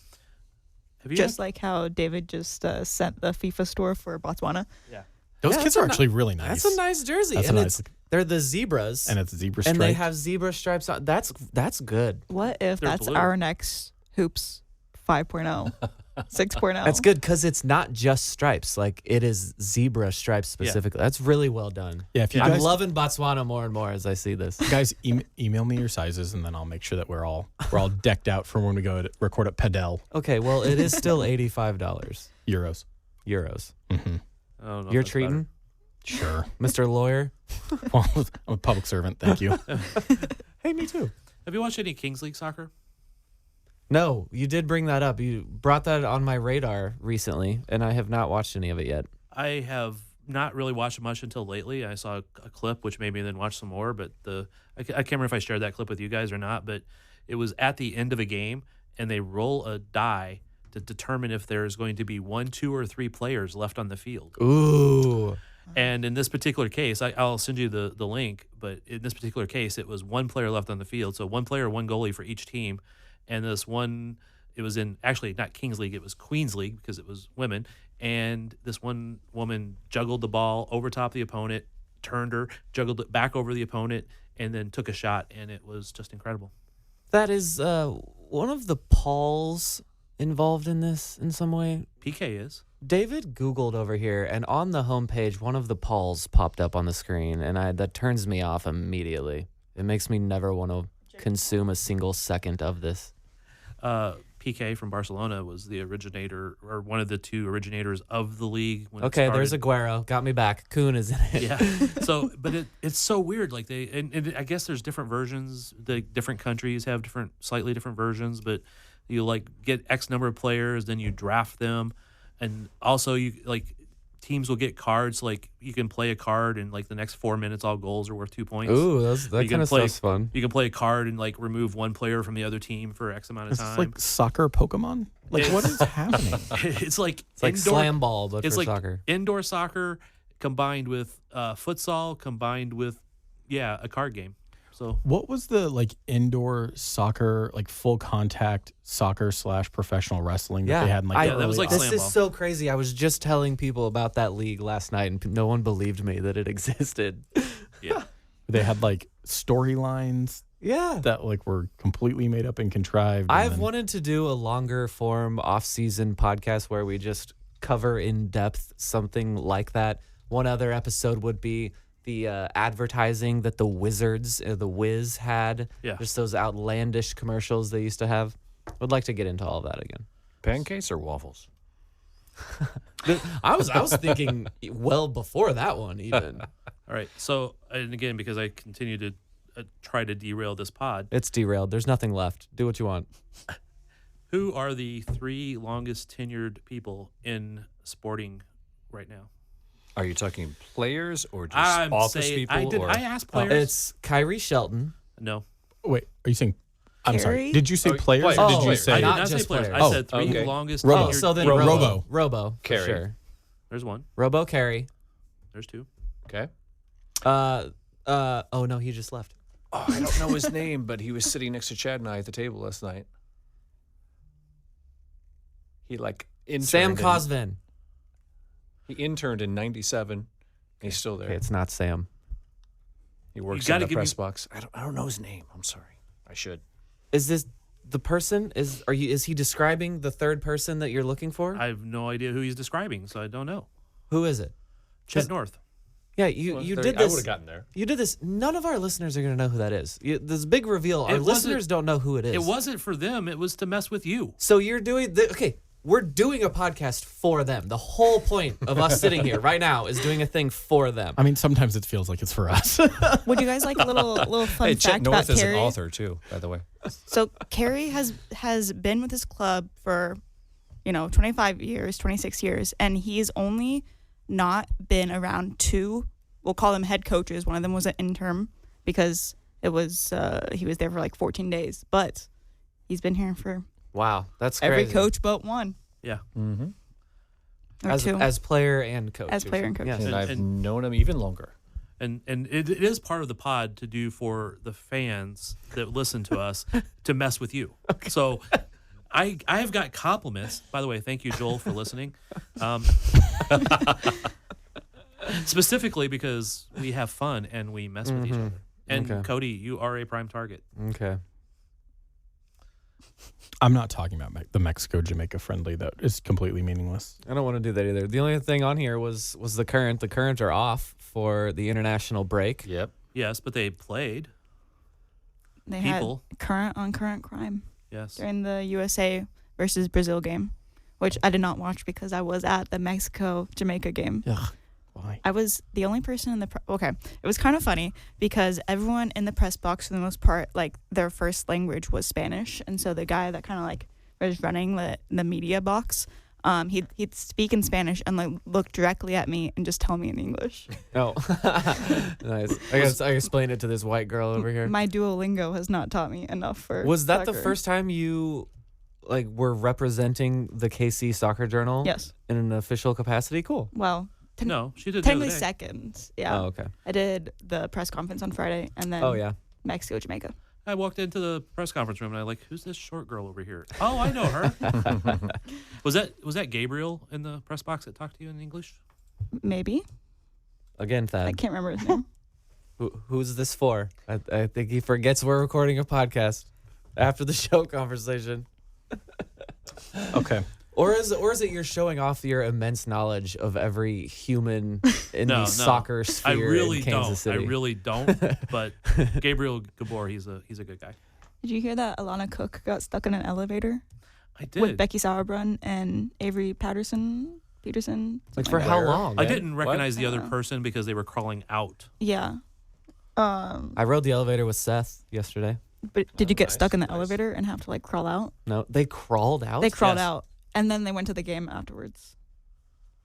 Speaker 5: Have you
Speaker 7: Just like how David just sent the FIFA store for Botswana.
Speaker 5: Yeah.
Speaker 6: Those
Speaker 8: Yeah,
Speaker 6: kits
Speaker 8: that's
Speaker 6: are actually really nice.
Speaker 8: That's a nice jersey,
Speaker 6: That's
Speaker 8: and
Speaker 6: a nice-
Speaker 8: they're the zebras,
Speaker 6: and it's zebra
Speaker 8: and
Speaker 6: stripe.
Speaker 8: they have zebra stripes on. That's good.
Speaker 7: What if
Speaker 5: They're
Speaker 7: that's
Speaker 5: blue.
Speaker 7: our next hoops 5.0, 6.0?
Speaker 8: That's good because it's not just stripes. Like it is zebra stripes specifically. That's really well done.
Speaker 6: Yeah, if you
Speaker 8: I'm
Speaker 6: guys,
Speaker 8: loving Botswana more and more as I see this.
Speaker 6: guys email me your sizes, and then I'll make sure that we're all decked out for when we go to record at Padel.
Speaker 8: Okay, well it is still $85
Speaker 6: Euros.
Speaker 8: euros.
Speaker 6: Mm-hmm.
Speaker 5: I don't know if
Speaker 8: You're
Speaker 5: that's
Speaker 8: treating,
Speaker 6: Sure.
Speaker 8: Mr. Lawyer.
Speaker 6: Well, I'm a public servant. Thank you.
Speaker 8: Hey, me too.
Speaker 5: better. Have you watched any Kings League soccer?
Speaker 8: No, you did bring that up. You brought that on my radar recently, and I have not watched any of it yet.
Speaker 5: I have not really watched much until lately. I saw a clip, which made me then watch some more. But I can't remember if I shared that clip with you guys or not. But it was at the end of a game, and they roll a die to determine if there's going to be 1, 2, or 3 players left on the field.
Speaker 8: Ooh.
Speaker 5: And in this particular case, I'll send you the link. But in this particular case, it was 1 player left on the field. So 1 player, 1 goalie for each team. And this one, it was in actually not Kings League, it was Queens League because it was women. And this one woman juggled the ball over top the opponent, turned her, juggled it back over the opponent, and then took a shot. And it was just incredible.
Speaker 8: That is one of the Pauls involved in this in some way.
Speaker 5: PK is.
Speaker 8: David Googled over here, and on the homepage, one of the Pauls popped up on the screen, and that turns me off immediately. It makes me never want to consume a single second of this.
Speaker 5: PK from Barcelona was the originator, or one of the 2 originators of the league. When it
Speaker 8: Okay, there's
Speaker 5: started.
Speaker 8: Aguero. Got me back. Kuhn is in it.
Speaker 5: Yeah. So, but it's so weird. Like and I guess there's different versions. The different countries have slightly different versions. But you like get X number of players, then you draft them, and also you like teams will get cards. Like you can play a card, and like the next 4 minutes, all goals are worth 2 points.
Speaker 8: Ooh, that
Speaker 5: You
Speaker 8: kind
Speaker 5: can
Speaker 8: of stuff's fun.
Speaker 5: You can play a card and like remove 1 player from the other team for X amount of
Speaker 6: Is
Speaker 5: time.
Speaker 6: this like soccer Pokemon? Like, what is happening?
Speaker 5: It's like
Speaker 8: It's like
Speaker 5: indoor,
Speaker 8: slam ball, but
Speaker 5: it's
Speaker 8: for
Speaker 5: like
Speaker 8: soccer.
Speaker 5: indoor soccer combined with futsal combined with a card game. So
Speaker 6: What was the like indoor soccer, like full contact soccer / professional wrestling that they had in like the
Speaker 5: that was
Speaker 6: early
Speaker 5: like
Speaker 8: This
Speaker 5: slam
Speaker 8: is
Speaker 5: ball.
Speaker 8: so crazy. I was just telling people about that league last night, and no one believed me that it existed.
Speaker 5: yeah,
Speaker 6: They had like storylines
Speaker 8: Yeah.
Speaker 6: that like were completely made up and contrived. and
Speaker 8: I've
Speaker 6: then-
Speaker 8: wanted to do a longer form off-season podcast where we just cover in depth something like that. One other episode would be the advertising that the Wizards, the Wiz had.
Speaker 5: Yeah.
Speaker 8: Just those outlandish commercials they used to have. Would like to get into all of that again.
Speaker 4: Pancakes or waffles?
Speaker 8: I was thinking well before that one even.
Speaker 5: all right. So and again, because I continue to try to derail this pod,
Speaker 8: It's derailed. There's nothing left. Do what you want.
Speaker 5: who are the 3 longest tenured people in sporting right now?
Speaker 4: Are you talking players or just
Speaker 5: I'm
Speaker 4: office
Speaker 5: saying,
Speaker 4: people?
Speaker 5: I asked players.
Speaker 8: It's Kyrie Shelton.
Speaker 5: No.
Speaker 6: Wait, are you saying? I'm sorry.
Speaker 7: Carrie?
Speaker 6: Did you say
Speaker 4: Oh,
Speaker 6: players
Speaker 4: players.
Speaker 6: or did
Speaker 8: Oh,
Speaker 6: you
Speaker 8: I
Speaker 6: say?
Speaker 5: I did
Speaker 8: not
Speaker 5: not say
Speaker 8: just
Speaker 5: players.
Speaker 8: players.
Speaker 5: I said 3
Speaker 4: okay.
Speaker 5: longest
Speaker 6: Robo.
Speaker 5: tenured.
Speaker 8: So then
Speaker 6: Robo.
Speaker 8: Robo. For
Speaker 4: Carrie.
Speaker 8: sure.
Speaker 5: There's 1.
Speaker 8: Robo Carey.
Speaker 5: There's 2.
Speaker 4: Okay.
Speaker 8: Oh no, he just left.
Speaker 4: Oh, I don't know his name, but he was sitting next to Chad and I at the table last night. He interned.
Speaker 8: Sam Cosvin.
Speaker 4: He interned in '97. He's still there.
Speaker 8: Okay, it's not Sam.
Speaker 4: He works
Speaker 5: gotta
Speaker 4: in the
Speaker 5: give
Speaker 4: press
Speaker 5: me-
Speaker 4: box. I don't know his name. I'm sorry. I should.
Speaker 8: Is this the person? Is he describing the third person that you're looking for?
Speaker 5: I have no idea who he's describing, so I don't know.
Speaker 8: Who is it?
Speaker 5: Chet North.
Speaker 8: Yeah, you did
Speaker 4: I
Speaker 8: this.
Speaker 4: would have gotten there.
Speaker 8: You did this. None of our listeners are going to know who that is. This big reveal. Our
Speaker 5: It wasn't-
Speaker 8: listeners don't know who it is.
Speaker 5: It wasn't for them. It was to mess with you.
Speaker 8: So you're doing okay. We're doing a podcast for them. The whole point of us sitting here right now is doing a thing for them.
Speaker 6: I mean, sometimes it feels like it's for us.
Speaker 7: Would you guys like a little fun
Speaker 4: Hey,
Speaker 7: fact
Speaker 4: Chet
Speaker 7: about
Speaker 4: North is an
Speaker 7: Carrie?
Speaker 4: author too, by the way.
Speaker 7: So Carrie has been with his club for, 25 years, 26 years, and he's only not been around 2. We'll call them head coaches. One of them was an intern because it was he was there for like 14 days, but he's been here for
Speaker 8: Wow, that's crazy.
Speaker 7: every coach but 1
Speaker 5: Yeah.
Speaker 7: or
Speaker 8: as
Speaker 7: 2.
Speaker 8: as player and coach.
Speaker 7: As player and coach.
Speaker 8: Yes.
Speaker 4: And I've
Speaker 5: and-
Speaker 4: known him even longer.
Speaker 5: And it is part of the pod to do for the fans that listen to us to mess with you. So I have got compliments. By the way, thank you, Joel, for listening. Specifically because we have fun and we mess with each other. And Cody, you are a prime target.
Speaker 8: Okay.
Speaker 6: I'm not talking about the Mexico-Jamaica friendly. That is completely meaningless.
Speaker 8: I don't want to do that either. The only thing on here was the current. The current are off for the international break.
Speaker 4: Yep.
Speaker 5: Yes, but they played.
Speaker 7: They
Speaker 5: People.
Speaker 7: had current on current crime
Speaker 5: Yes.
Speaker 7: during the USA versus Brazil game, which I did not watch because I was at the Mexico-Jamaica game.
Speaker 6: Ugh, why?
Speaker 7: I was the only person in the okay. It was kind of funny because everyone in the press box, for the most part, like their first language was Spanish, and so the guy that kind of like was running the media box, he'd speak in Spanish and like look directly at me and just tell me in English.
Speaker 8: Oh, nice. I explained it to this white girl over here.
Speaker 7: My Duolingo has not taught me enough for.
Speaker 8: Was that the
Speaker 7: soccer.
Speaker 8: first time you were representing the KC Soccer Journal?
Speaker 7: Yes.
Speaker 8: In an official capacity? Cool.
Speaker 7: Well,
Speaker 5: No, she did the other
Speaker 7: technically
Speaker 5: day.
Speaker 7: second. Yeah.
Speaker 8: Oh, okay.
Speaker 7: I did the press conference on Friday and then
Speaker 8: Oh, yeah.
Speaker 7: Mexico, Jamaica.
Speaker 5: I walked into the press conference room and I like, who's this short girl over here? Oh, I know her. Was that Gabriel in the press box that talked to you in English?
Speaker 7: Maybe.
Speaker 8: Again, Thad.
Speaker 7: I can't remember his name.
Speaker 8: Who's this for? I think he forgets we're recording a podcast after the show conversation.
Speaker 6: Okay.
Speaker 8: Or is it you're showing off your immense knowledge of every human in the soccer sphere
Speaker 5: I really
Speaker 8: in Kansas
Speaker 5: don't.
Speaker 8: City?
Speaker 5: I really don't. But Gabriel Gabor, he's a good guy.
Speaker 7: Did you hear that Alana Cook got stuck in an elevator
Speaker 5: I did.
Speaker 7: with Becky Sauerbrunn and Avery Peterson?
Speaker 8: Like for how long?
Speaker 5: I
Speaker 8: man?
Speaker 5: didn't recognize the other
Speaker 7: Uh,
Speaker 5: person because they were crawling out.
Speaker 7: Yeah.
Speaker 8: I rode the elevator with Seth yesterday.
Speaker 7: But did you get stuck in the
Speaker 4: nice.
Speaker 7: elevator and have to like crawl out?
Speaker 8: No, they crawled out.
Speaker 7: They crawled
Speaker 5: Yes.
Speaker 7: out and then they went to the game afterwards.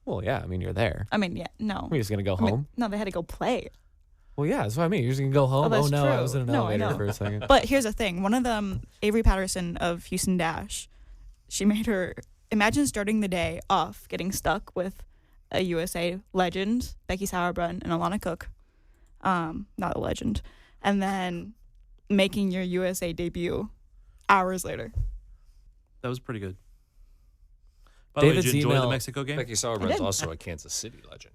Speaker 8: Well, yeah. I mean, you're there.
Speaker 7: I mean, yeah, no.
Speaker 8: We're just gonna go
Speaker 7: I mean,
Speaker 8: home.
Speaker 7: no, they had to go play.
Speaker 8: Well, yeah. That's what I mean. You're just gonna go home.
Speaker 7: that's
Speaker 8: no, I
Speaker 7: true.
Speaker 8: was in an
Speaker 7: No, I
Speaker 8: elevator
Speaker 7: know.
Speaker 8: for a second.
Speaker 7: But here's the thing. One of them, Avery Patterson of Houston Dash, she made her imagine starting the day off getting stuck with a USA legend, Becky Sauerbrunn and Alana Cook. Not a legend. And then making your USA debut hours later.
Speaker 5: That was pretty good. By the way,
Speaker 8: David's
Speaker 5: did you enjoy the
Speaker 8: email-
Speaker 5: Mexico game?
Speaker 4: Becky
Speaker 7: I
Speaker 4: Sauerbrun's
Speaker 7: did.
Speaker 4: also a Kansas City legend.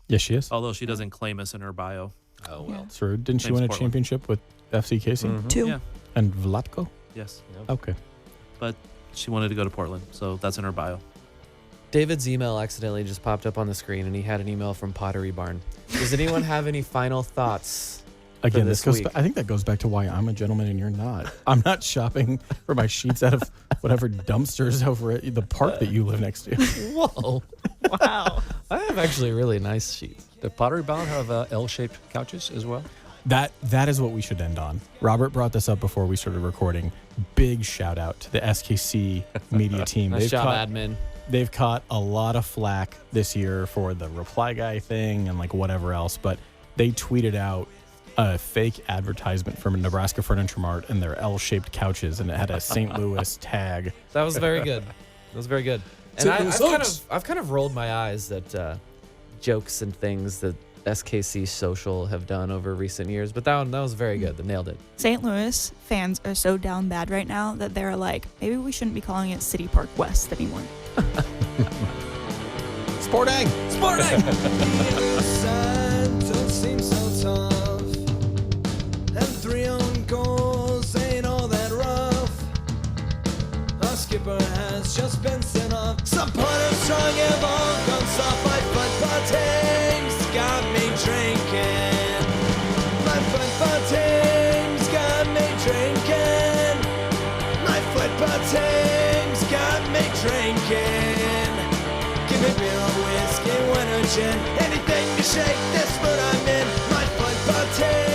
Speaker 6: Yes, she is.
Speaker 5: Although she doesn't claim us in her bio.
Speaker 4: Oh, well.
Speaker 6: It's rude. Didn't she
Speaker 5: Thanks,
Speaker 6: win a
Speaker 5: Portland.
Speaker 6: championship with FC Casey
Speaker 8: Mhm.
Speaker 7: 2.
Speaker 5: Yeah.
Speaker 6: and Vlatko?
Speaker 5: Yes.
Speaker 6: Okay.
Speaker 5: But she wanted to go to Portland, so that's in her bio.
Speaker 8: David's email accidentally just popped up on the screen, and he had an email from Pottery Barn. Does anyone have any final thoughts?
Speaker 6: Again,
Speaker 8: this
Speaker 6: this goes.
Speaker 8: week.
Speaker 6: I think that goes back to why I'm a gentleman and you're not. I'm not shopping for my sheets out of whatever dumpsters over at the park that you live next to.
Speaker 8: Whoa.
Speaker 7: Wow.
Speaker 8: I have actually really nice sheets.
Speaker 4: The Pottery Barn have L-shaped couches as well.
Speaker 6: That is what we should end on. Robert brought this up before we started recording. Big shout out to the SKC media team.
Speaker 8: Nice job, admin.
Speaker 6: They've caught a lot of flack this year for the reply guy thing and like whatever else, but they tweeted out a fake advertisement from Nebraska Furniture Mart and their L-shaped couches, and it had a St. Louis tag.
Speaker 8: That was very good. That was very good. And
Speaker 6: St. Louis
Speaker 8: I've kind of rolled my eyes at jokes and things that SKC Social have done over recent years, but that was very good. They nailed it.
Speaker 7: St. Louis fans are so down bad right now that they're like, maybe we shouldn't be calling it City Park West anymore.
Speaker 6: Sporting!
Speaker 8: Sporting!
Speaker 3: Don't seem so tough. And 3 own goals ain't all that rough. Our skipper has just been sent off. Supporters strong have all gone soft. My football team's got me drinking. My football team's got me drinking. My football team's got me drinking. Give me beer or whiskey, wine or gin, anything to shake this mood I'm in. My football team